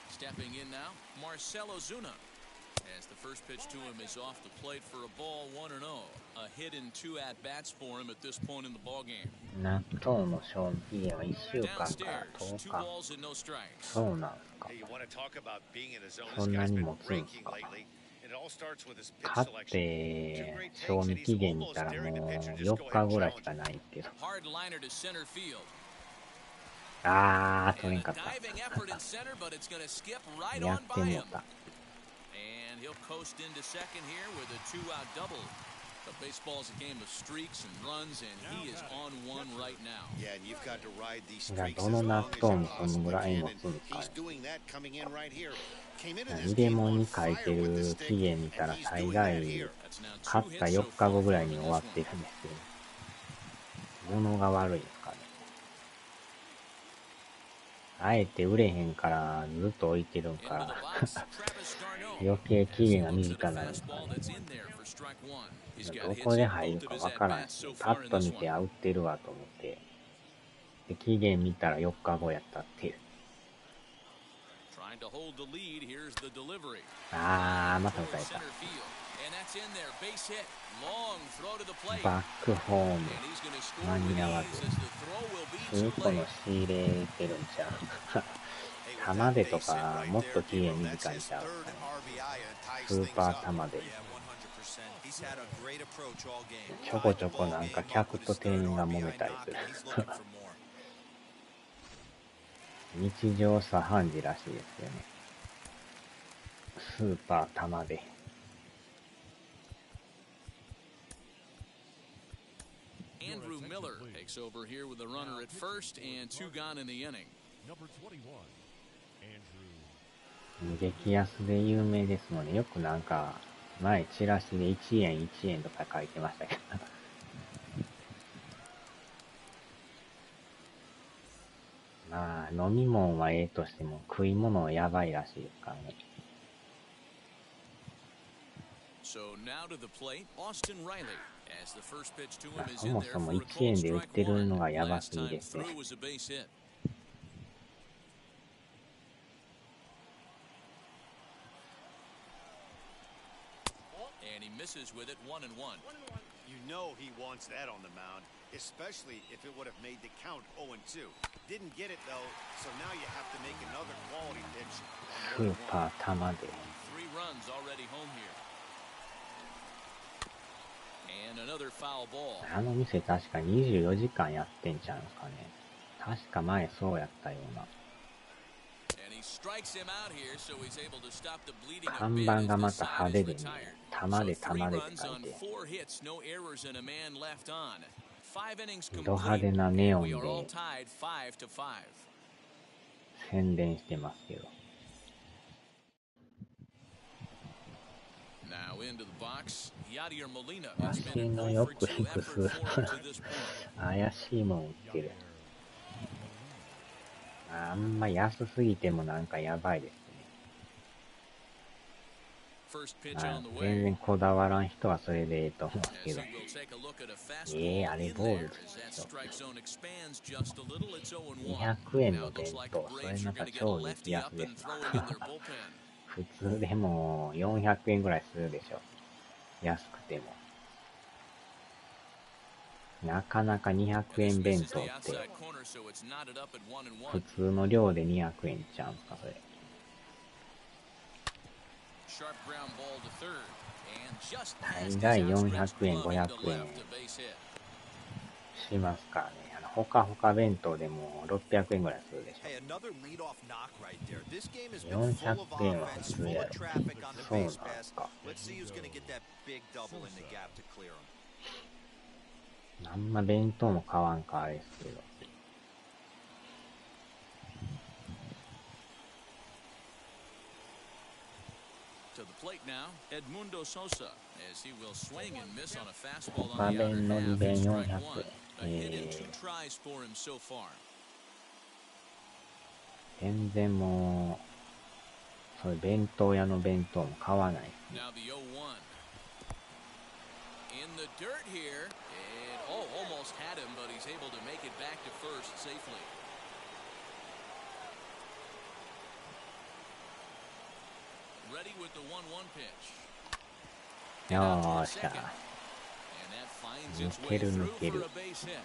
Stepping in now, Marcelo Zuna. As the first pitch to him is off the plate for a ball 1-0. A hit in 2 at-bats for him at this point in the ballgame. 納豆の賞味期限は1週間から10日。そうなんすか。そんなに持つんすか。買って賞味期限見たらもう4日ぐらいしかないけど。あー、取れんかった。やってもうた。どの納豆もそのぐらい持つんですかね。入れ物に書いてる期限見たら大概買った4日後ぐらいに終わってるんですよ。物が悪いですかね。あえて売れへんからずっと置いてるんから余計期限が短くなるんですかね。どこで入るかわからんし、パッと見て売ってるわと思ってで期限見たら4日後やったっていう。あー、また打たれた。バックホーム間に合わず2個の仕入れてるんちゃう玉でとかもっと綺麗に短いちゃうスーパー玉でちょこちょこなんか客と店員が揉めたりする日常茶飯事らしいですよねスーパー玉でAndrew Miller takes over here with a runner at first and 2 gone in the inning. Number 21, Andrew. 激安で有名ですのでよくなんか前チラシで1円1円とか書いてましたけどまあ飲み物はええとしても食い物はやばいらしいですからね So now to the plate, Austin Riley. As the first pitch to him is そ in も there そも for a 1円 called で売っ strike てるの one. がやば Last すぎ time ですね through was a base hit. And he misses with it 1-1. You know he wants that on the mound, especially if it would have made the count 0-2. Didn't get it though, so now you have to make another quality pitch. スーパー玉で 3 runs already home here. And another foul ball. あの店確か24時間やってんちゃうんすかね確か前そうやったような And he strikes him out here, so he's able to stop the bleeding a 看 bit 板 as がま this た side 派 is 手でね retired. 玉で So 玉 3でって runs 書い on て 4 hits, no errors and a man left on. 5 innings ド派 complete. 手なネオン We are all で tied 5-5. 宣伝してますけど Now into the box, Yadier Molina マ has シ been ンの an よ 0 for く 2 effort 複 for 数 him to this point. 怪しいもん売ってるあんま安すぎてもなんかやばいですね First pitch まあ on the 全 way. 然こだわらん人はそれでいいと思うんです As け he ど will take a look at a fastball あれ in ボー there ル as that でしょ strike zone expands just a little. It's 0-1. 200円 Now の it 弁 looks like 当 the それ Braves ま are た going to get a 超激 lefty 安 up で and す throw わ him in their bullpen. 普通でも400円ぐらいするでしょ安くてもなかなか200 And this 円弁 misses 当 the って outside corner, so it's knotted up at 普 1-1. 通の量で200円ちゃうんすかそれ Sharp ground ball to third. And just 大 past 概 his 400 outstretched 円 glove 500 into 円 left, a base hit. しますからねほかほか弁当でも600円ぐらいするでしょ Hey, another leadoff knock right there. This game has been 400 full of 円は offense, 普通 full や of ろ traffic on the そうなん base す pass. か Let's see who's going to get that big double in the gap to clear him. あんま弁当も買わんかあれですけど To the plate now, Edmundo Sosa, as he will swing and miss on a fastball 他 on the outer 弁の利 half. 弁 It's 400 strike one. A hit in 円 2 tries for him so far. 全然もうそういう弁当屋の弁当も買わない Now the 0-1. In the dirt here, and almost had him, but he's able to make it back to first safely. Ready with the 1-1 pitch. よ Out ー to し the ゃ second. And that finds its Nukeru, way through nukeru. for a base hit.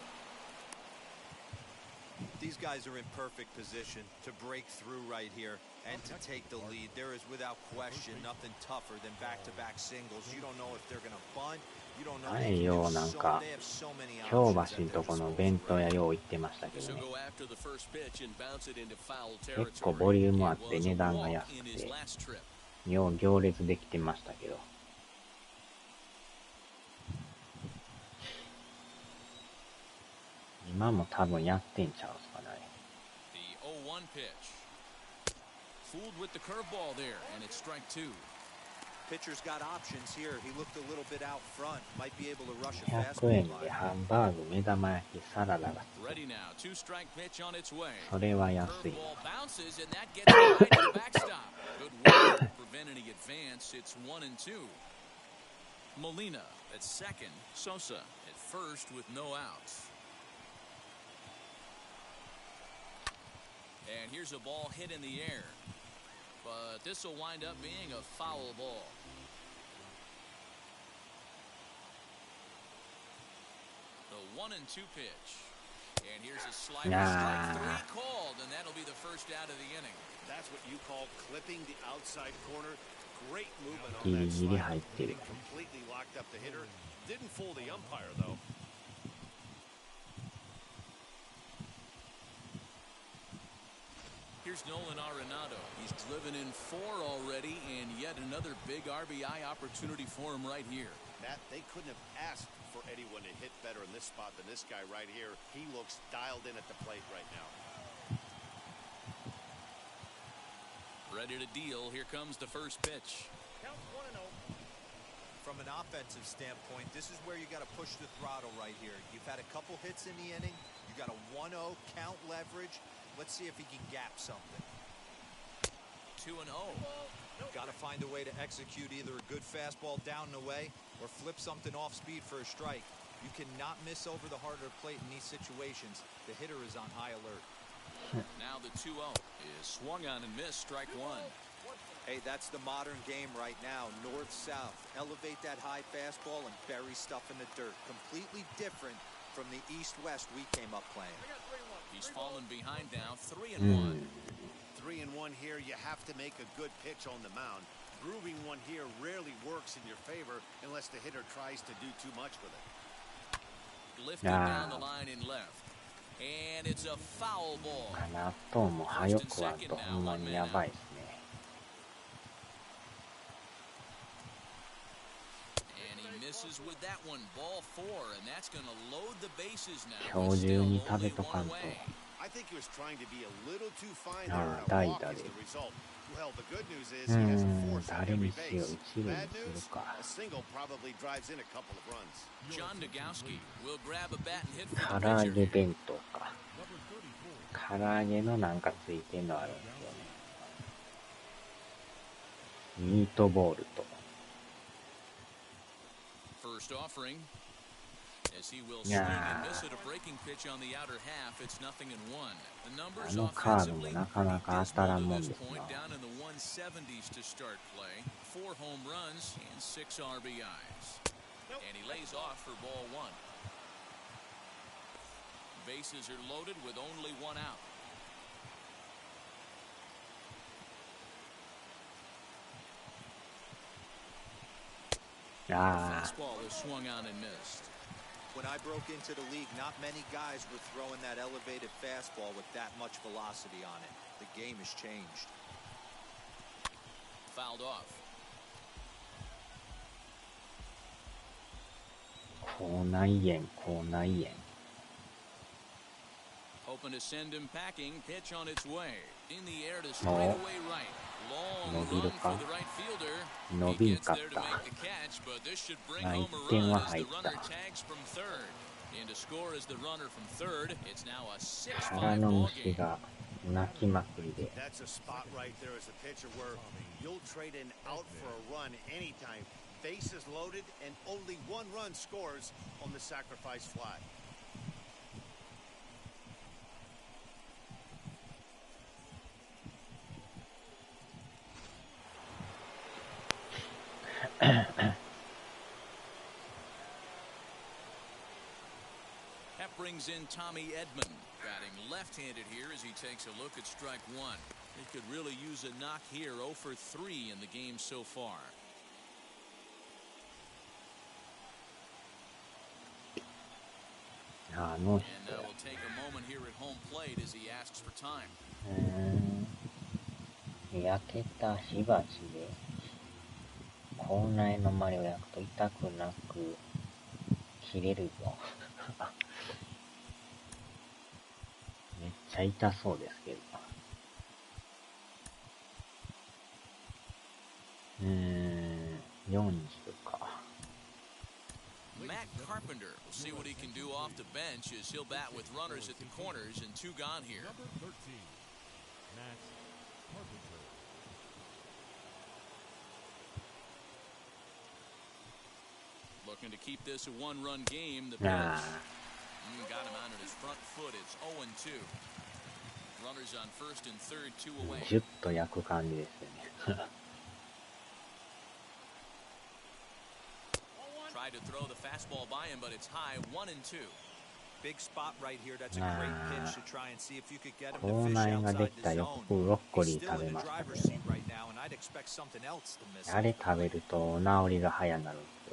These guys are in perfect position to break through right here and to take the lead. There is without question nothing tougher than back-to-back singles. You don't know if they're going to bunt. You don't know な they い can よ do なん so. か They have so many 京 options 橋 at ん their とこの disposal 弁当 right 屋 now. よう行ってましたけど So ね go after the first pitch and bounce it into foul 結構 territory. ボリュームあっ It て was a 値段が walk 安 in く his て last trip. よう行列できてましたけど今も多分やってんちゃうんすかね The 0-1 pitch. Fooled with the curveball there, and it's strike two. Pitcher's got options here. He looked a little bit out front. Might be able to rush a 100 fastball 円 by. でハンバーグ目玉焼きサラダがつく Ready now. Two strike pitch on its way. それは安い Curveball bounces, and that gets wide to the backstop. Good work to prevent any advance. It's 1-2. Molina at second. Sosa at first with no outs. And here's a ball hit in the air. But this will wind up being a foul ball. 1-2 pitch. And here's a slider, strike 3 called, and that'll be the first out of the inning. That's what you call clipping the outside corner. Great movement on ギ that リギリ slider. 入ってる。 It completely locked up the hitter. Didn't fool the umpire, though. Here's Nolan Arenado. He's driven in 4 already, and yet another big RBI opportunity for him right here. Matt, they couldn't have asked for anyone to hit better in this spot than this guy right here. He looks dialed in at the plate right now. Ready to deal. Here comes the first pitch. Count 1-0. From an offensive standpoint, this is where you got to push the throttle right here. You've had a couple hits in the inning. You got a 1-0 count leverage. Let's see if he can gap something. 2-0. Got to find a way to execute either a good fastball down and away or flip something off speed for a strike. You cannot miss over the harder plate in these situations. The hitter is on high alert. Now the 2-0 is swung on and missed, strike 1. Hey, that's the modern game right now. North-south. Elevate that high fastball and bury stuff in the dirt. Completely different from the east-west we came up playing. He's fallen behind now, 3-1. 3-1 here. You have to make a good pitch on the mound. Grooving one here rarely works in your favor unless the hitter tries to do too much with it. Lifted down the line in left. And it's a foul ball. 納豆も早くはとほんまにやばいですね。 And he misses with that one, ball 4, and that's going to load the bases now. 今日中に食べとかんと。 I think he was trying to be a little too fine あ there. あ、代 A walk 打 is で。 the result. Well, the good news is he has a force at 誰 every にしよう、 base. 一塁に Bad する news, か。 a single probably drives in a couple of runs. John Nagowski will grab a bat and hit for 唐 the 揚 pitcher. げ弁当か。唐揚げのなんかついてんのあるんですよね。ミートボールと。 First offering. As he will swing and miss at a breaking pitch on the outer half, it's 0-1. The numbers あのカードも offensively なかなか当たらん dismal もん to で this す point, な。 down in the 170s to start play. 4 home runs and 6 RBIs. And he lays off for ball 1. Bases are loaded with only 1 out. Fastball is swung on and missed. When I broke into the league, not many guys were throwing that elevated fastball with that much velocity on it. The game has changed. Fouled off. 口内炎、口内炎。 Hoping to send him packing. Pitch on its way. In the air to straightaway right. Long run for the right fielder. He gets there to make the catch, but this should bring home a run as the runner tags from third. And to score as the runner from third, it's now a 6-5 腹の ball 虫 game. が鳴きまくりで。 That's a spot right there as a pitcher where you'll trade an out for a run anytime. Bases loaded and only 1 run scores on the sacrifice fly. That brings in Tommy Edman, batting left-handed here as he takes a look at strike 1. He could really use a knock here. 0 for 3 in the game so far. And now we'll take a moment here at home plate as he asks for time. 焼けた火鉢で口内の周りを焼くと痛くなく切れるぞ。めっちゃ痛そうですけど。4にするか。Matt Carpenter will see what he can do off the bench as he'll bat with runners at the corners and 2 gone here. Number 13, Matt Carpenter. Looking to keep this a 1-run game. The pitch. Got him on his front foot. It's 0-2. Runners on first and third, 2 away. ジュッと焼く感じですよね。Tried to throw the fastball by him, but it's high, 1-2. Big spot right here. That's a great pitch to try and see if you could get him 口 to fish 内がで outside き the たよ zone. くブロッコ He's リー still 食べ in the ましたけ driver's ど seat ね。 right now, and I'd expect something else to miss あ him. れ食べると治りが早なるんです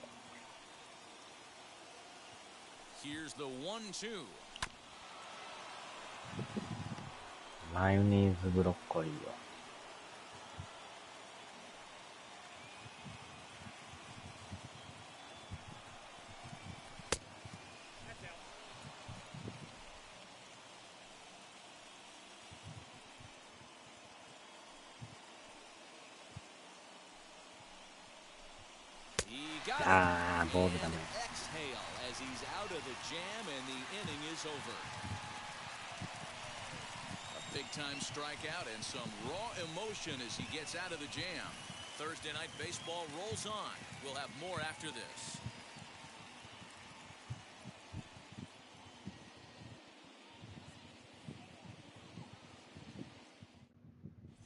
よ。 Here's the 1-2. マヨネーズブロッコリーを。あー、ボールだね。 Exhale as he's out of the jam and the inning is over. A big-time strikeout and some raw emotion as he gets out of the jam. Thursday night baseball rolls on. We'll have more after this.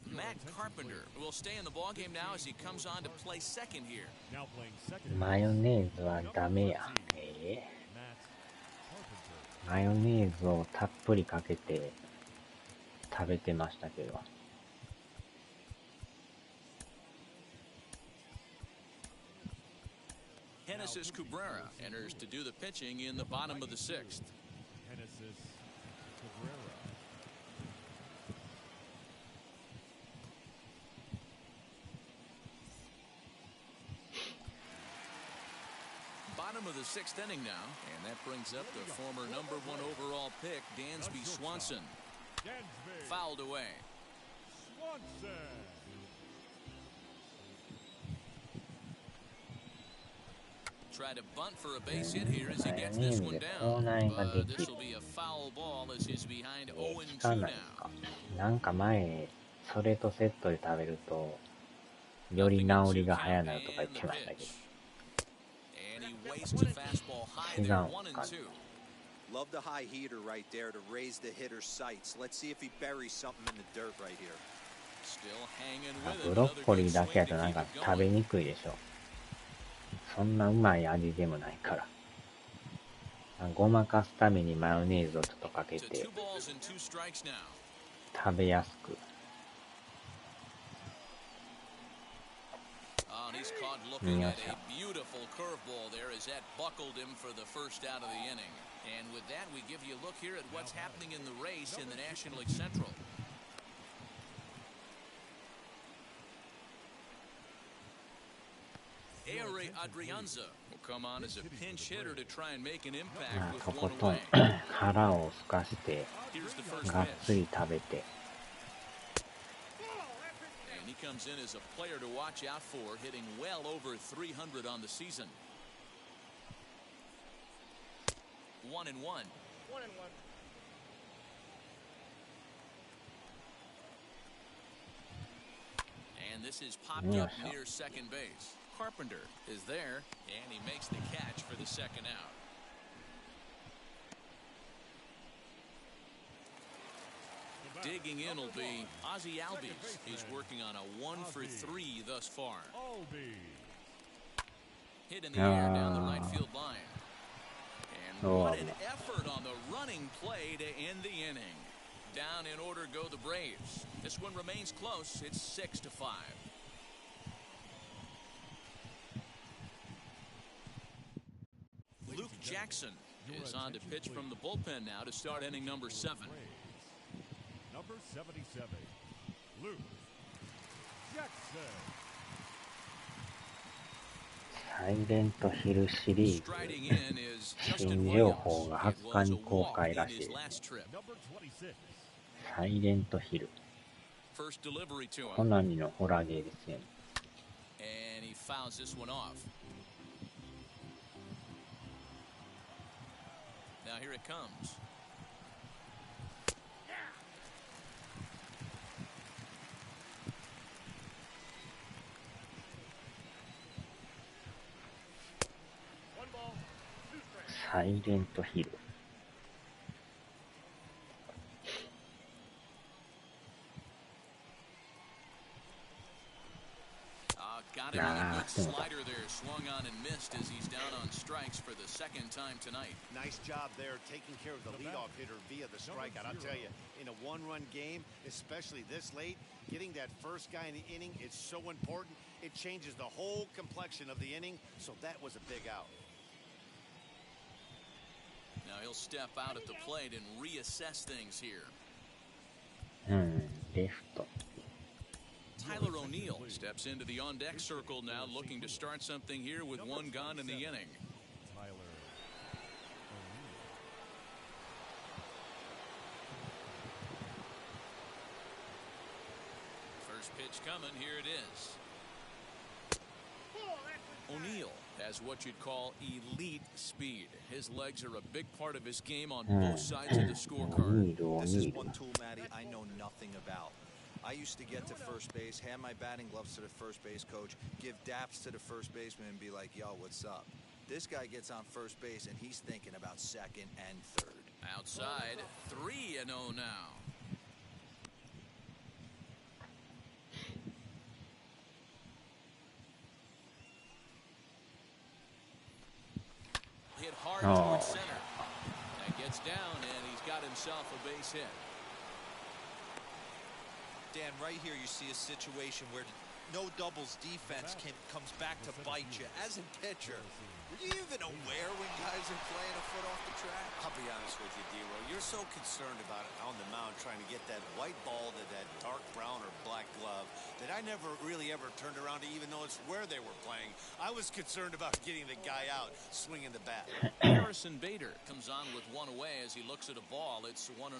Matt Carpenter will stay in the ballgame now as he comes on to play second here. Now playing second. マヨネーズはダメや。Matt Carpenter. マヨネーズをたっぷりかけて食べてましたけど。Genesis Cabrera enters to do the pitching in the bottom of the sixth. Genesis Cabrera. Bottom of the sixth inning now, and that brings up the former #1 overall pick, Dansby Swanson. Dansby Fouled away. Swanson. Try to bunt for a base hit here as he gets this one down. But this will be a foul ball as he's behind 効 0-2 かない now. か。なんか前、それとセットで食べると、より治りが早なるとか言ってましたけど。 And he wastes a fastball high there, 1-2. Love the high heater right there to raise the hitter's sights. Let's see if he buries something in the dirt right here. Still hanging あ with ブ it. ロ Another ッコリ good ーだけや swing と to なん keep か it 食べ going. にくいでしょ。そんなうまい味でもないから。ごまかすためにマヨネーズをちょっとかけ To て 2 balls and 2 strikes now. 食べやすく。 And he's caught looking at a beautiful curveball there as that buckled him for the first out of the inning. And with that, we give you a look here at what's happening in the race in the National League Central. Aire Adrianza will come on as a pinch hitter to try and make an ま impact あ with とこ one とん away. 腹をすかして Here's the first がっつ pitch. り食べて And he comes in as a player to watch out for, hitting well over 300 on the season. 1-1. And this is popped up near second base. Carpenter is there, and he makes the catch for the second out. Digging in will be Ozzie Albies. He's working on a 1-for-3 thus far. Albies. Hit in the air down the right field line. And what an effort on the running play to end the inning. Down in order go the Braves. This one remains close. It's 6-5. Luke Jackson is on to pitch from the bullpen now to start inning number 7. Number 77, Luke Jackson. サイレントヒルシリーズ Striding in is 新 Justin 情報 Williams. が It 20日 was a に公 walk 開 in らしい his です。 last trip. Number 26, サイレントヒル First delivery to コ him. ナミのホラーゲーですね。 And he fouls this one off. Now here it comes. two strikes. サイレントヒル Got Got him with a good slider there, swung on and missed as he's down on strikes for the second time tonight. Nice job there, taking care of the leadoff hitter via the strikeout. I'll tell you, in a one-run game, especially this late, getting that first guy in the inning is so important. It changes the whole complexion of the inning, so that was a big out. Now he'll step out at the plate and reassess things here. Left. Tyler O'Neill steps into the on-deck circle now, looking to start something here with one gone in the inning. First pitch coming, here it is. O'Neill has what you'd call elite speed. His legs are a big part of his game on both sides of the scorecard. This is one tool, Matty, I know nothing about. I used to get to first base, hand my batting gloves to the first base coach, give daps to the first baseman and be like, yo, what's up? This guy gets on first base and he's thinking about second and third. Outside, 3-0 now. Hit hard towards center. That gets down, and he's got himself a base hit. Dan, right here you see a situation where no doubles defense comes back to bite you. As a pitcher, were you even aware when guys are playing a foot off the track? I'll be honest with you, D-Row. You're so concerned about it on the mound, trying to get that white ball to that dark brown or black glove, that I never really ever turned around to even notice where they were playing. I was concerned about getting the guy out, swinging the bat. Harrison Bader comes on with one away as he looks at a ball. It's 1-0.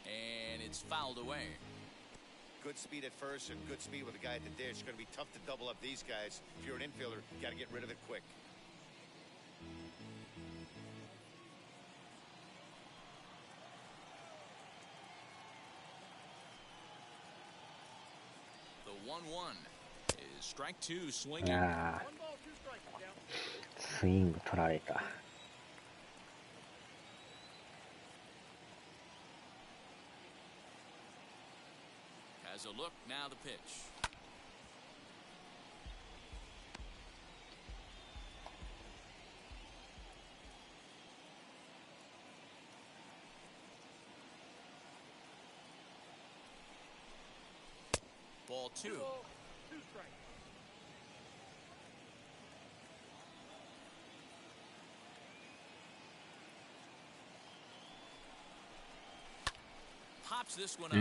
And it's fouled away. Good speed at first and good speed with a guy at the dish. It's going to be tough to double up these guys. If you're an infielder, you got to get rid of it quick. The 1-1 is strike two, swinging. スイング取られた。Has a look, now the pitch. Ball 2. Pops this one up.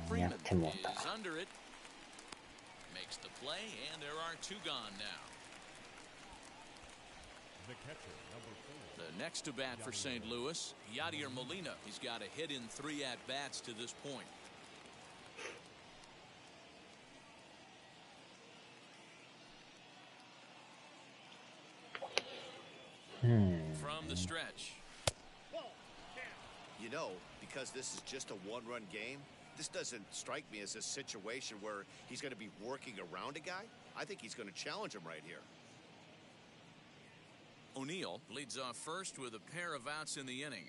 Freeman is under it. Makes the play, and there are 2 gone now. The catcher, number 4. The next to bat for St. Louis, Yadier Molina. He's got a hit in 3 at-bats to this point. From the stretch. You know, because this is just a one-run game, this doesn't strike me as a situation where he's going to be working around a guy. I think he's going to challenge him right here. O'Neill leads off first with a pair of outs in the inning.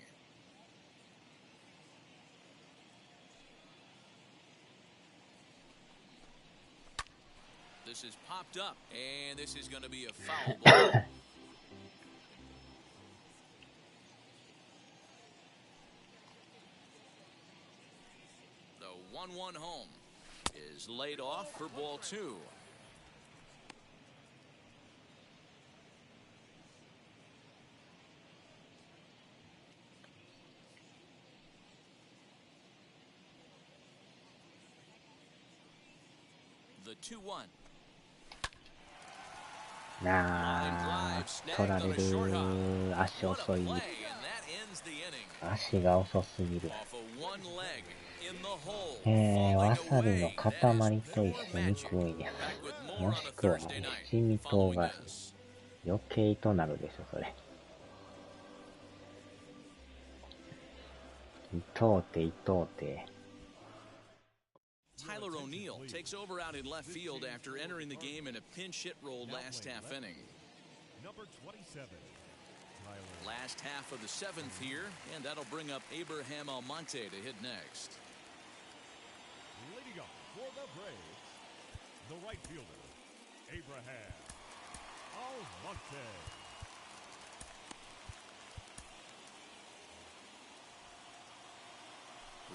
This is popped up, and this is going to be a foul ball. The 1-1 home is laid off for ball 2. The 2-1. 取られる。足遅い。足が遅すぎる。わさびの塊と一緒に食うんや。もしくは七味唐辛子。余計となるでしょ、それ。痛うて。Tyler O'Neill takes over out in left field after entering the game in a pinch hit role last half inning. Number 27. Last half of the seventh here, and that'll bring up Abraham Almonte to hit next. Leading up for the Braves, the right fielder, Abraham Almonte.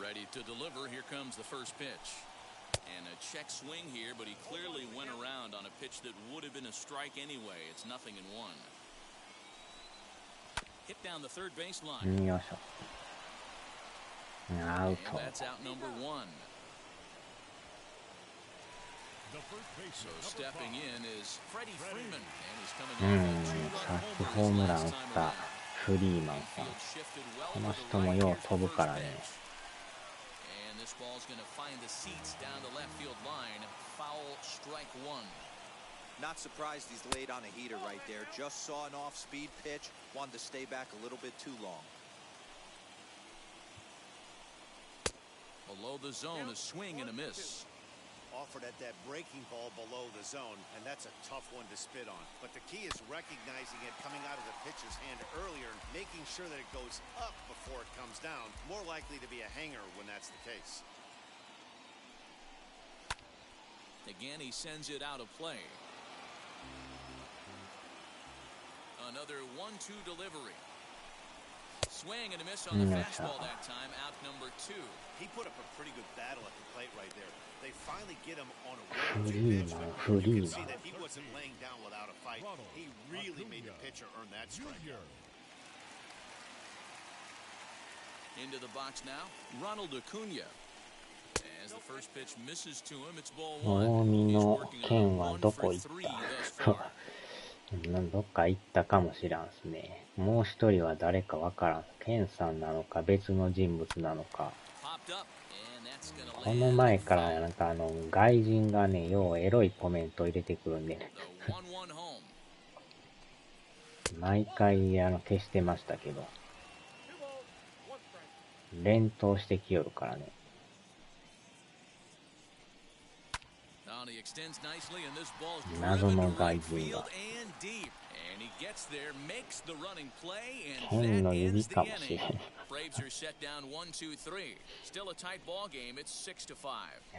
Ready to deliver. Here comes the first pitch. And a check swing here, but he clearly went around on a pitch that would have been a strike anyway. It's 0-1. Hit down the third baseline. And that's out number one. So stepping in is Freddie Freeman, and he's coming off a 2-run home run last time around. フリーマンさん。この人もよう飛ぶからね。And this ball's going to find the seats down the left field line. Foul, strike one. Not surprised he's laid on a heater right there. Just saw an off-speed pitch. Wanted to stay back a little bit too long. Below the zone, a swing and a miss. Offered at that breaking ball below the zone, and that's a tough one to spit on. But the key is recognizing it coming out of the pitcher's hand earlier and making sure that it goes up before it comes down. More likely to be a hanger when that's the case. Again, he sends it out of play. Another 1-2 delivery. Swing and a miss on the fastball that time, out number two. He put up a pretty good battle at the plate right there. They finally get him on a 1-2 pitch. You can see that he wasn't laying down without a fight. He really made the pitcher earn that strikeout. Into the box now, Ronald Acuna. As the first pitch misses to him, it's ball one. He's working on 1 for 3 thus far. どっか行ったかもしらんすね。もう一人は誰かわからん。ケンさんなのか別の人物なのか。この前からなんか外人がね、ようエロいコメントを入れてくるんで、ね、毎回消してましたけど、連投してきよるからね。謎の外人が。剣の指かもしれん。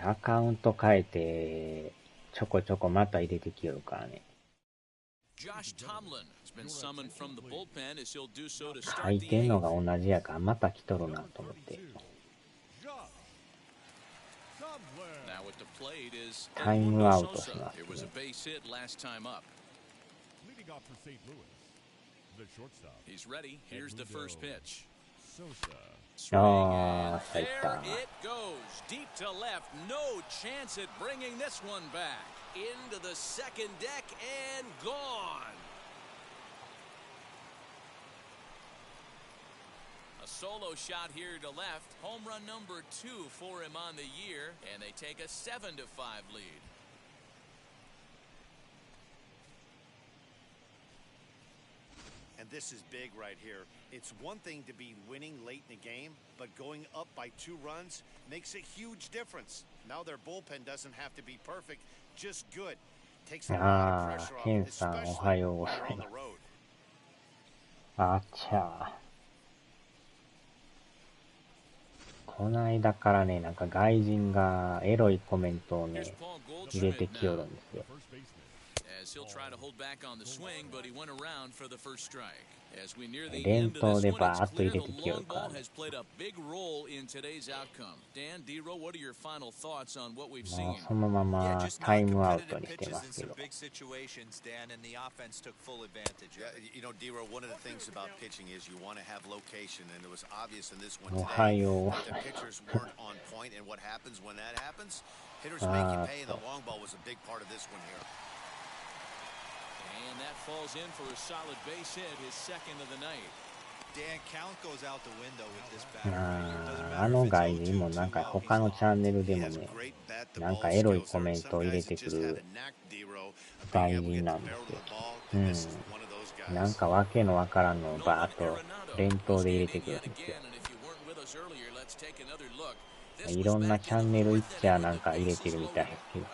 アカウント変えて、ちょこちょこまた入れてきよるからね。書いてんのが同じやから、また来とるなと思って。タイムアウトしますね。ああ、入った。A solo shot here to left. Home run number 2 for him on the year, and they take a 7-5 lead. And this is big right here. It's one thing to be winning late in the game, but going up by 2 runs makes a huge difference. Now their bullpen doesn't have to be perfect, just good. Takes a lot of pressure off, especially when they're on the road. あちゃー。この間からね、なんか外人がエロいコメントをね、入れてきよるんですよ。連投でバーッと入れてきよるからね。もうそのままタイムアウトにしてますけど。おはよう。And that falls in for a solid base hit, his second of the night. Dan, count goes out the window with this batter. あの外人もなんか他のチャンネルでもね、なんかエロいコメントを入れてくる外人なんですよ。なんかわけのわからんのをバーッと連投で入れてくるんですよ。いろんなチャンネル一ちゃなんか入れてるみたいですけど。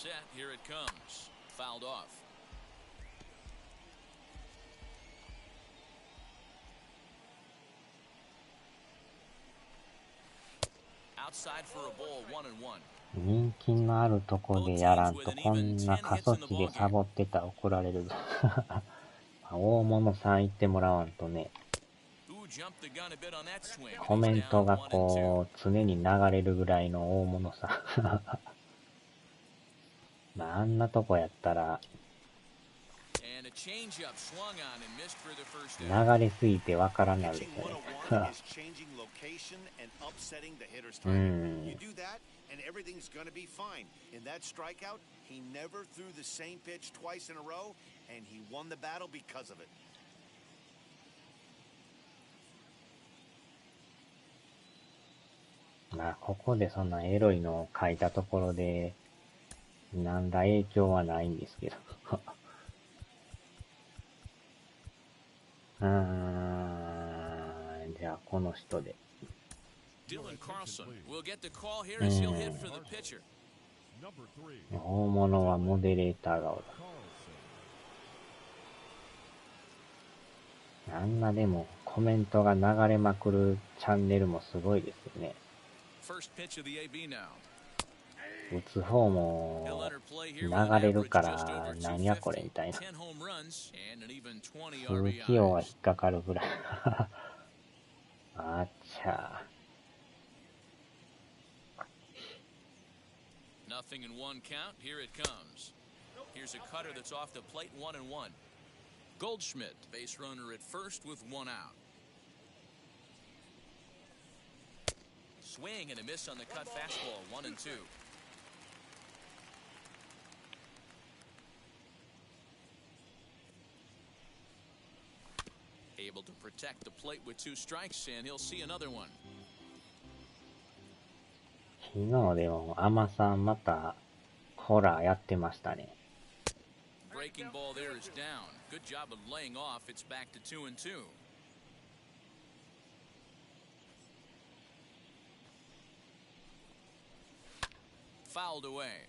set. Here it comes. Fouled off. Outside for a ball, 1-1. 人気のあるとこでやらんとこんな過疎地でサボってたら怒られる。大物さん行ってもらわんとね。コメントがこう常に流れるぐらいの大物さん。まあ、あんなとこやったら流れすぎてわからないですよね。うん。And everything's going to be fine. In that strikeout, he never threw the same pitch twice in a row, and he won the battle because of it. まあ、ここでそんなエロいのを書いたところで、なんら影響はないんですけど。じゃあ、この人で。大物はモデレーター顔だ。あんなでもコメントが流れまくるチャンネルもすごいですよね。打つ方も流れるからなんやこれみたいな。空気音は引っかかるぐらい。あっちゃー。Nothing in one count. Here it comes. Here's a cutter that's off the plate, 1-1. Goldschmidt, base runner at first with one out. Swing and a miss on the cut fastball, 1-2. Able to protect the plate with 2 strikes, and he'll see another one. 昨日でもアマさんまたホラーやってましたね。Breaking ball there is down. Good job of laying off. It's back to 2-2. Fouled away.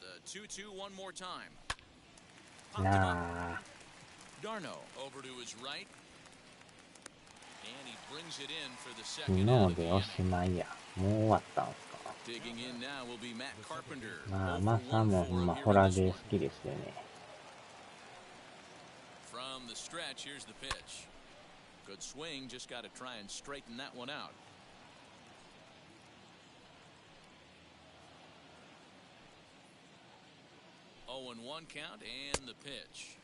The 2-2 one more time. Nah. Darno over to his right. And he brings it in for the 昨 second out 日 of the でお inning. しまいや。もう終わったんすか。 Digging in now will be Matt Carpenter. まあ、ア Over マさんも 1 ほんま for ホ here ラ in ー this で one. 好きですよね。From the stretch, here's the pitch. Good swing, just got to try and straighten that one out. Oh, and 1 count and the pitch.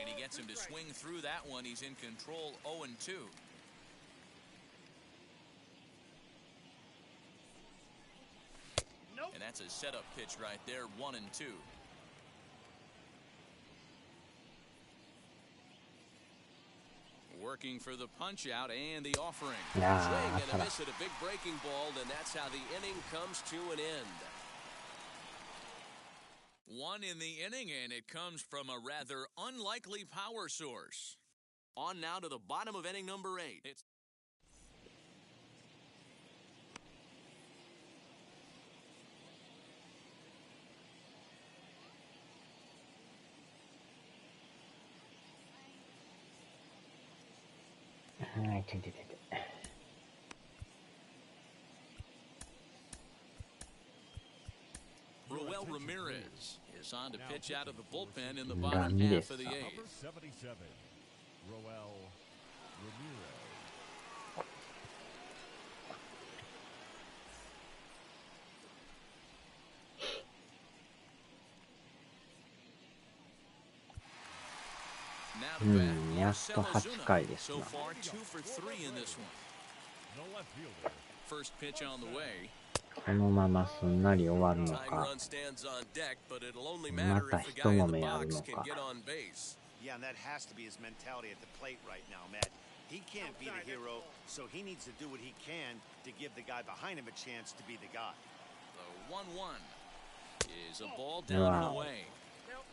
And he gets him to swing through that one. He's in control, 0-2. And that's a setup pitch right there, 1-2. Working for the punch out and the offering. Swing and a miss at a big breaking ball, and that's how the inning comes to an end. 1 in the inning, and it comes from a rather unlikely power source. On now to the bottom of inning number 8. It's Roel Ramirez is on to pitch out of the bullpen in the bottom half of the 8th. Number 77, Roel Ramirez. Now to bat, やっと8回です so な。 far 2 for 3 in this one. The left fielder. First pitch on the way. このまますんなり終わるの Tying か、 run stands on deck, but it'll only ま matter た if the 一 guy in 揉 the めある box の can か。 get on base. Yeah, and that has to be his mentality at the plate right now, Matt. He can't be the hero, so he needs to do what he can to give the guy behind him a chance to be the guy. The 1-1 is a ball down and away.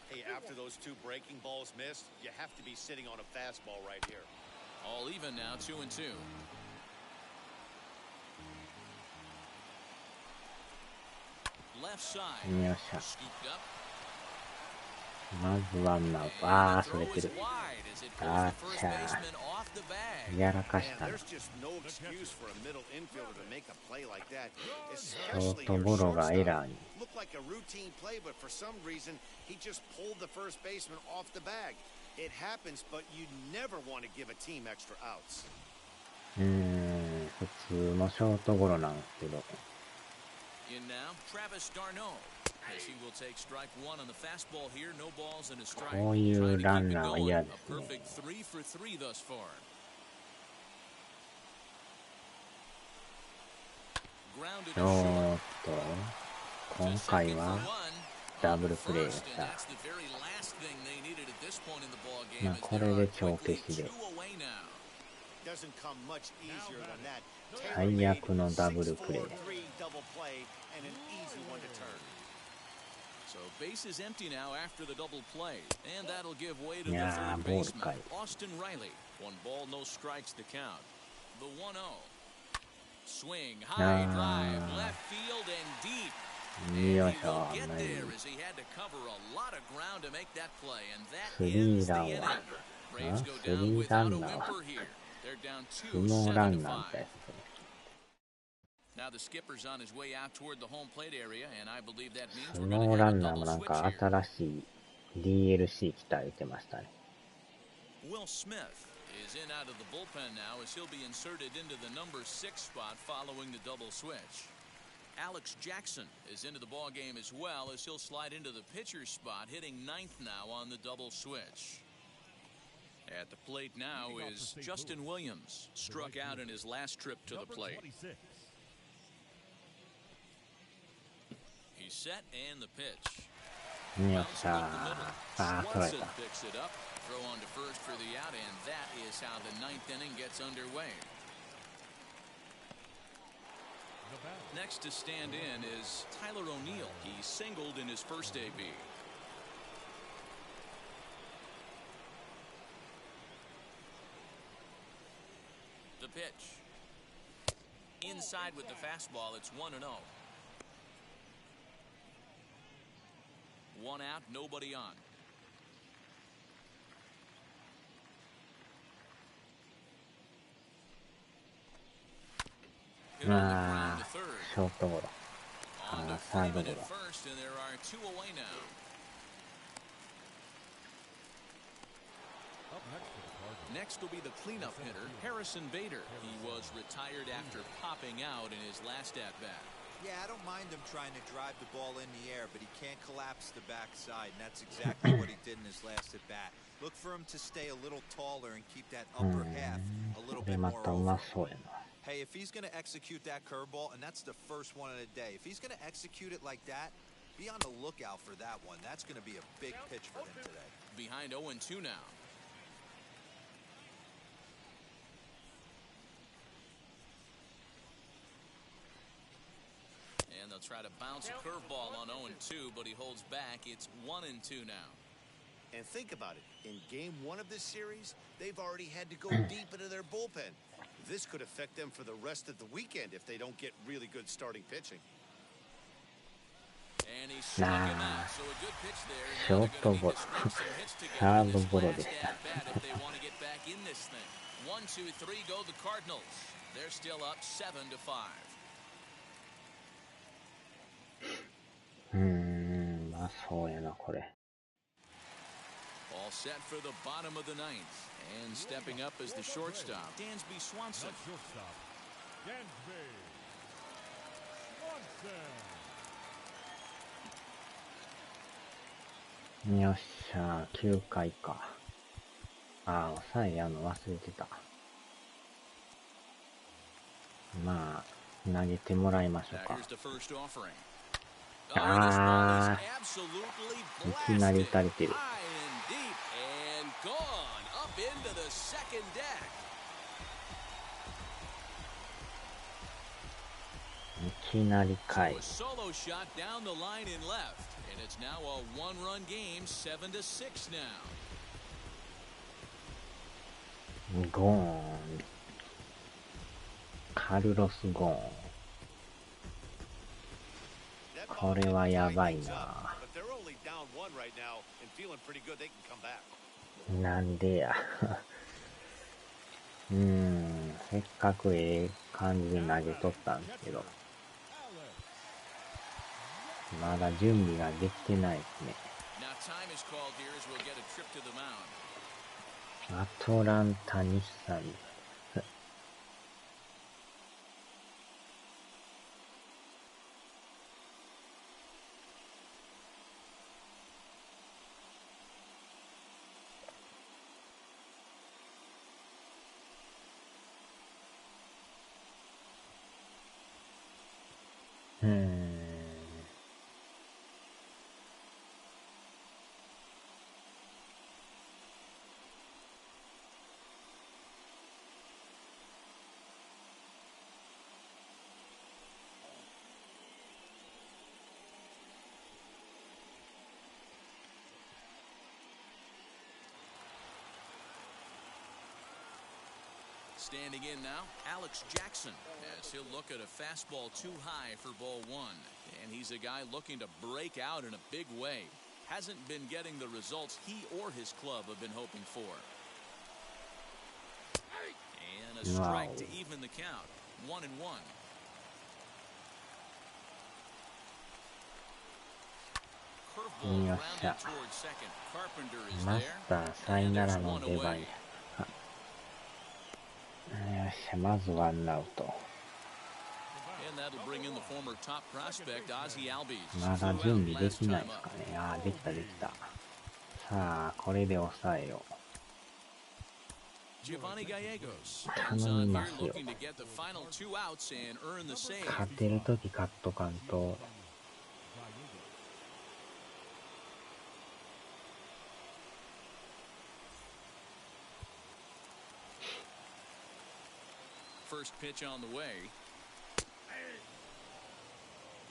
Hey, after those 2 breaking balls missed, you have to be sitting on a fastball right here. All even now, 2-2. left side. よっしゃ。 Scooped up. まずワンアウト。 And あ the ー、それ throw て is る。 wide as it あ pulls the っ first ちゃ baseman off the bag. ー。やらかし Man, たな。 there's just no excuse for a middle infielder to make a play like that, ショ especially ート your ゴロがエ shortstop. ラーに。 Looked like a routine play, but for some reason, he just pulled the first baseman off the bag. It happens, but you never want to give a team extra outs. 普通のショートゴロなんですけど。 In now, Travis d'Arnaud. As he will take strike one on the fastball here, no balls and a strike. こういう Trying to ラ keep ン it ナーは going. 嫌 A ですね。 perfect 3 for 3 thus far. Grounded ち to ょ short. っと、今 To 回 second は for one. ダ On ブル the プレーで first, し and た。 that's the very last thing they needed at this point in the ball ま game あ as こ they れ are で帳 quickly 消しで 2 away now. Doesn't come much easier than that. 最悪のダブル 6-4-3 プレー。 double play and an easy one to turn. So base is empty now after the double play, and that'll give way to the Yeah, third ball baseman, guy. Austin Riley. 1 ball, no strikes to count. The 1-0. Swing, high drive, left field and deep. And he よいしょ will get ナイ there ス as he had to cover a lot of ground to make that play, and that スリ ends ー the ラン inning. は Braves ス go リ down ーラ without a ンナーは whimper here. They're down スノーランナーみ 2-7-5. たいですね。 Now the skipper's on his way out toward the home plate area, and I believe that means ス we're ノ going ー to ラ have a ンナー double もなん switch か here. 新しい DLC 期待してましたね。 Will Smith is in out of the bullpen now as he'll be inserted into the number 6 spot following the double switch. Alex Jackson is into the ball game as well as he'll slide into the pitcher's spot, hitting 9th now on the double switch. At the plate now is Justin Williams, struck out in his last trip to the plate. He's set and the pitch. よっしゃー。あー、取られ Swanson た。 picks it up, throw on to first for the out, and that is how the 9th inning gets underway. Next to stand in is Tyler O'Neill. He singled in his first AB. The pitch. Inside with the fastball, it's 1-0. 1 out, nobody on. Hit on the ground to あ third. ー、ショートゴロ。 On to サード Freeman ゴ at ロ。 first, and there are 2 away now. Next will be the cleanup hitter, Harrison Bader. He was retired after popping out in his last at-bat. Yeah, I don't mind him trying to drive the ball in the air, but he can't collapse the backside, and that's exactly what he did in his last at-bat. Look for him to stay a little taller and keep that upper half a little これ bit ま more たう over. まそうやな。 Hey, if he's going to execute that curveball, and that's the first one of the day, if he's going to execute it like that, be on the lookout for that one. That's going to be a big pitch for him today. Behind 0-2 now. And they'll try to bounce a curveball on 0-2, but he holds back. It's 1-2 now. And think about it. In game 1 of this series, they've already had to go deep into their bullpen. This could affect them for the rest of the weekend if they don't get really good starting pitching. And he struck him out. So a good pitch there. And ショ now ー they're ト going to ゴ need ロ。 to string some hits サ together ー in ド this ゴロで last した。 at-bat if they want to get back in this thing. 1, 2, 3 go the Cardinals. They're still up 7-5. まあそうやな、これ。 All set for the bottom of the 9th. And stepping up as the shortstop, Dansby Swanson. Shortstop, Dansby Swanson. よっしゃー、9回か。ああ、抑えやんの忘れてた。まあ、投げてもらいましょう Now か。 here's the first offering. あ Absolutely ー、いきなり打たれてる。 high and deep and gone up into the second deck. いきなりかい。 A solo shot down the line and left, and it's now a one-run game, 7-6 now. ゴーン。カルロス・ゴーン。これはやばいな。なんでや。せっかくええ感じで投げとったんですけど、まだ準備ができてないですね。アトランタ日産。Standing in now, Alex Jackson, as he'll look at a fastball too high for ball one. And he's a guy looking to break out in a big way. Hasn't been getting the results he or his club have been hoping for. And a strike to even the count. 1-1. Curveball grounded towards second. Carpenter is there. And there's one away. よっしゃ、まずワンアウト。まだ準備できないですかね。ああ、できたできた。さあ、これで抑えよう。頼みますよ。勝てるとき勝っとかんと。First pitch on the way.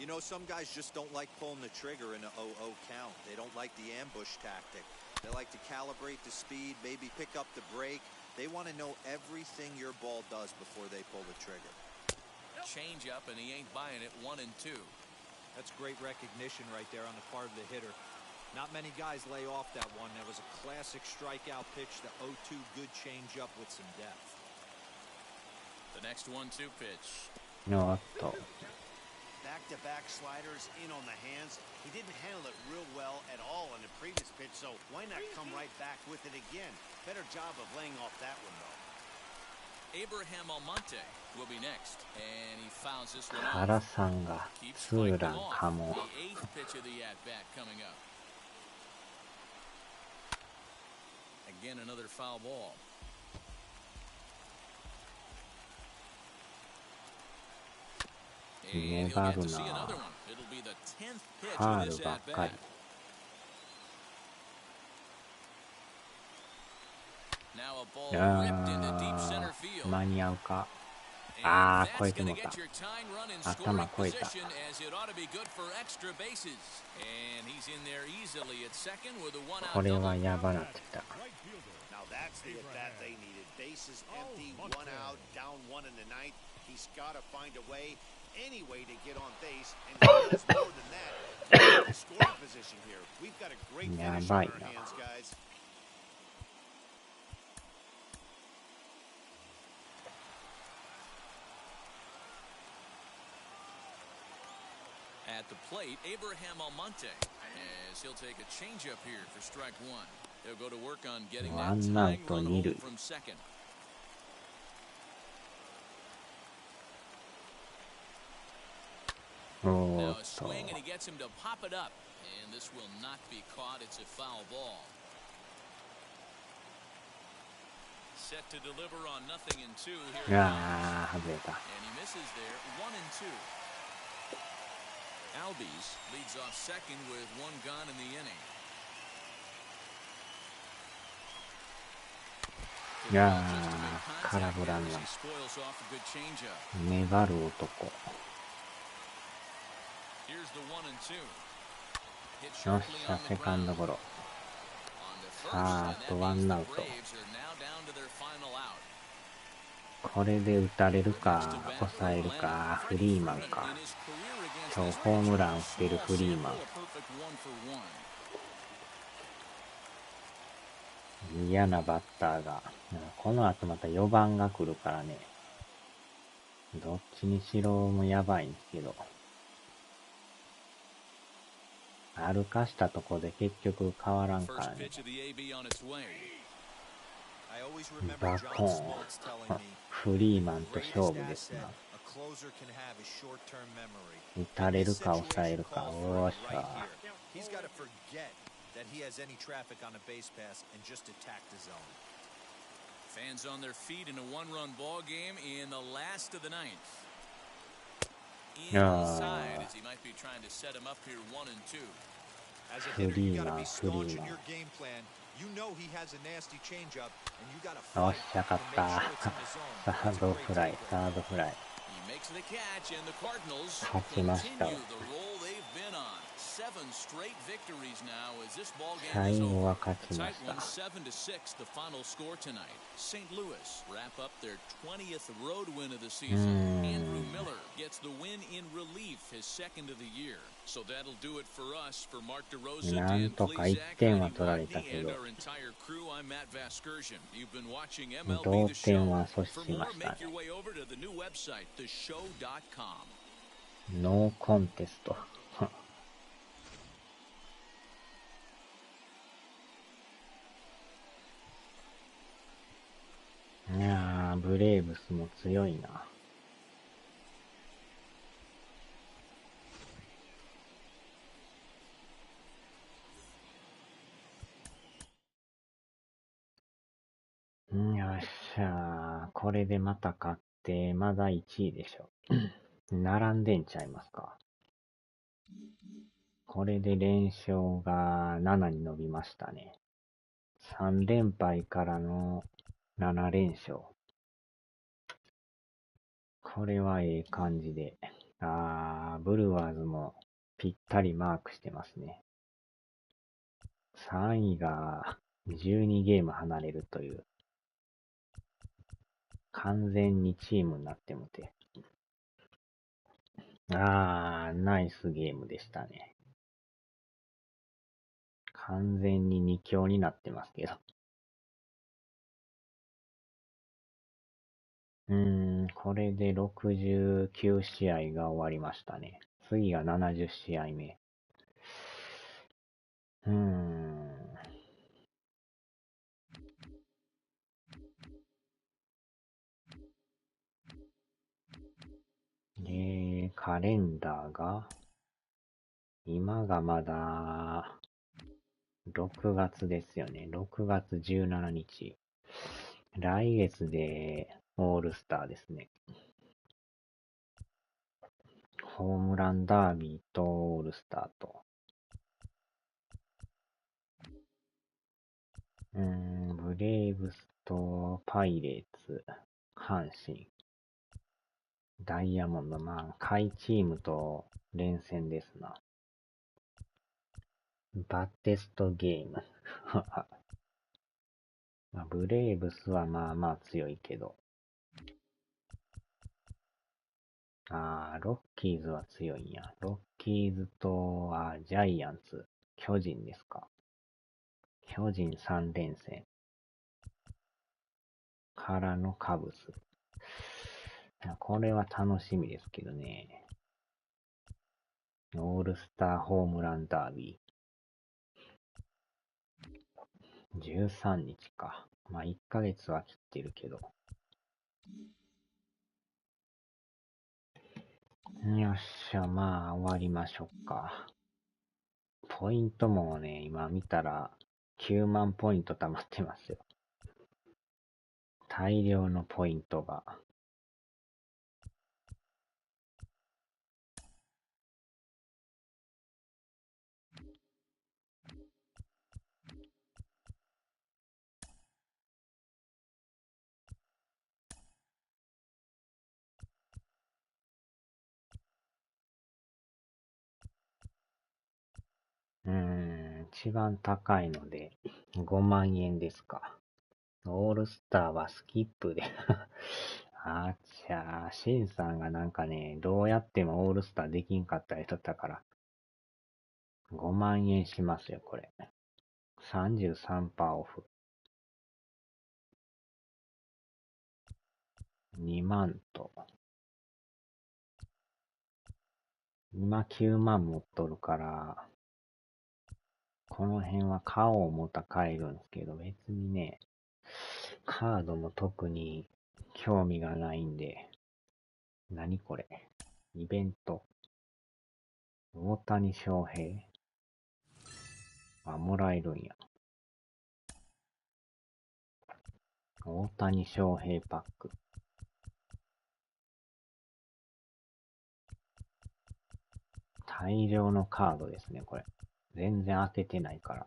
You know, some guys just don't like pulling the trigger in a 0-0 count. They don't like the ambush tactic. They like to calibrate the speed, maybe pick up the break. They want to know everything your ball does before they pull the trigger. Change up, and he ain't buying it. 1-2. That's great recognition right there on the part of the hitter. Not many guys lay off that one. That was a classic strikeout pitch, the 0-2 good change up with some depth. The next 1-2 pitch. No, to. Back-to-back sliders in on the hands. He didn't handle it real well at all on the previous pitch, so why not come right back with it again? Better job of laying off that one, though. Abraham Almonte will be next, and he fouls this one off. Keeps striking off. The eighth pitch of the at-bat coming up. Again, another foul ball. And he'll get to see another one. It'll be the 10th pitch of this at-bat. Now a ball ripped into deep center field. 間に合うか。ああ、超えてもた。頭超えた。これはやばなってきた。That's the at-bat they needed. Bases empty, one out, down one in the ninth. He's got to find a way, any way to get on base, and he does more than that. Scoring position here. We've got a great finish on our hands, guys. At the plate, Abraham Almonte, as he'll take a changeup here for strike one. They'll go to work on getting that tying run home from second. Now a swing, and he gets him to pop it up. And this will not be caught. It's a foul ball. Set to deliver on 0-2 here. And he misses there. 1-2. Albies leads off second with one gone in the inning. いやー、空振らんな。粘る男。よっしゃ、セカンドゴロ。さあ、あとワンアウト。これで打たれるか、抑えるか、フリーマンか。今日ホームラン打ってるフリーマン。嫌なバッターが。この後また4番が来るからね。どっちにしろもやばいんですけど。歩かしたとこで結局変わらんからね。バコーン。フリーマンと勝負ですな。打たれるか抑えるか。おーしゃ。Fans on their feet in a one-run ball game in the last of the ninth. Inside as he might be trying to set him up here 1-2. As a hitter, you got to be staunch in your game plan. You know he has a nasty changeup, and you got to fight to make sure it's in the zone. サードフライ、サードフライ。He makes the catch, and the Cardinals 勝ちました。 continue the roll they've been on. 7 straight victories now as this ball game 最 is 後 over. は勝ち The ま tight し one, た。 7-6, the final score tonight. St. Louis wrap up their 20th road win of the season. Andrew Miller gets the win in relief, his second of the year. So that'll do it for us. For Mark DeRosa, なん Dan とか Plesac, 1点 Heidi は取られた Watney, け and ど、 our entire crew, I'm Matt Vasgersian. You've been watching 同 MLB The 点 Show. は阻止 For しま more, した make your ね。 way over to the new website, theshow.com. ノーコンテスト。いやー、ブレーブスも強いな。よっしゃー、これでまた勝って、まだ1位でしょ。並んでんちゃいますか。これで連勝が7に伸びましたね。3連敗からの7連勝。これはええ感じで。ブルワーズもぴったりマークしてますね。3位が12ゲーム離れるという。完全にチームになってもて。ナイスゲームでしたね。完全に2強になってますけど。これで69試合が終わりましたね。次が70試合目。カレンダーが、今がまだ、6月ですよね。6月17日。来月でオールスターですね。ホームランダービーとオールスターと。ブレーブスとパイレーツ、阪神、ダイヤモンド、下位チームと連戦ですな。バッテストゲーム。ブレーブスはまあまあ強いけど。ロッキーズは強いんや。ロッキーズと、ジャイアンツ、巨人ですか。巨人3連戦。からのカブス。これは楽しみですけどね。オールスターホームランダービー。13日か。1ヶ月は切ってるけど。よっしゃ、終わりましょうか。ポイントもね、今見たら9万ポイント溜まってますよ。大量のポイントが。一番高いので5万円ですか。オールスターはスキップであっちゃー、シンさんがなんかね、どうやってもオールスターできんかったりとったから、5万円しますよ、これ。33%オフ。2万と。今9万持っとるから、この辺は買おう思ったら買えるんですけど、別にね、カードも特に興味がないんで、何これ。イベント。大谷翔平。あ、もらえるんや。大谷翔平パック。大量のカードですね、これ。全然当ててないから。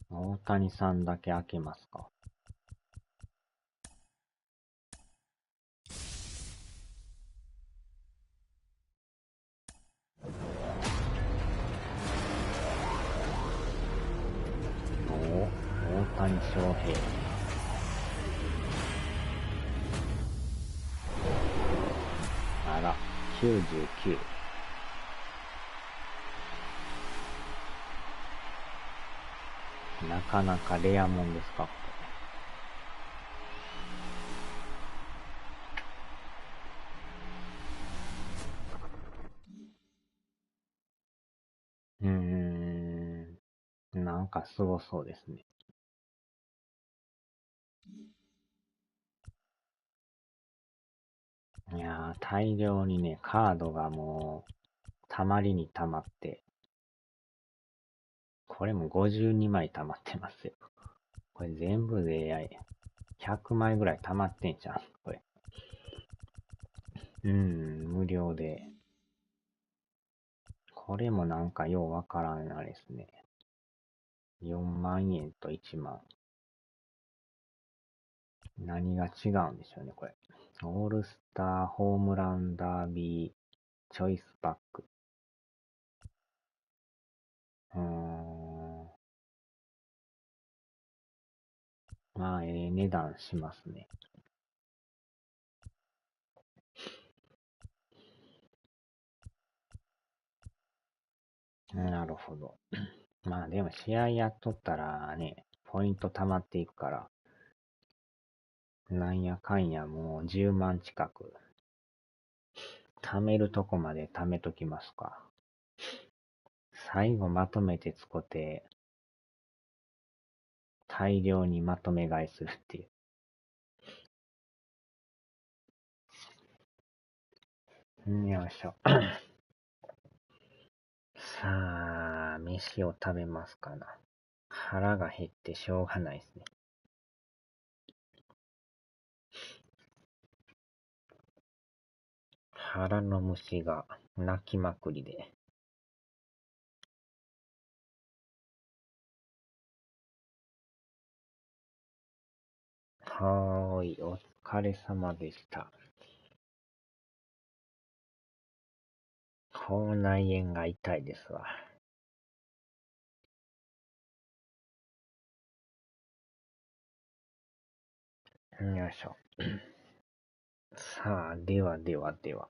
大谷さんだけ開けますか。大谷翔平。あら、99。なかなかレアもんですか。なんかすごそうですね。いやー、大量にね、カードがもう、たまりにたまって、これも52枚たまってますよ。これ全部で100枚ぐらいたまってんじゃん、これ。無料で。これもなんかようわからんあれですね。4万円と1万。何が違うんでしょうね、これ。オールスターホームランダービーチョイスパック。まあ、値段しますね。なるほど。まあでも試合やっとったらね、ポイント溜まっていくから、なんやかんやもう10万近く、貯めるとこまで貯めときますか。最後まとめて使って、大量にまとめ買いするっていう。よいしょ。さあ、飯を食べますかな。腹が減ってしょうがないですね。腹の虫が鳴きまくりで。はーい、お疲れ様でした。口内炎が痛いですわ。よいしょ。さあ、ではではでは。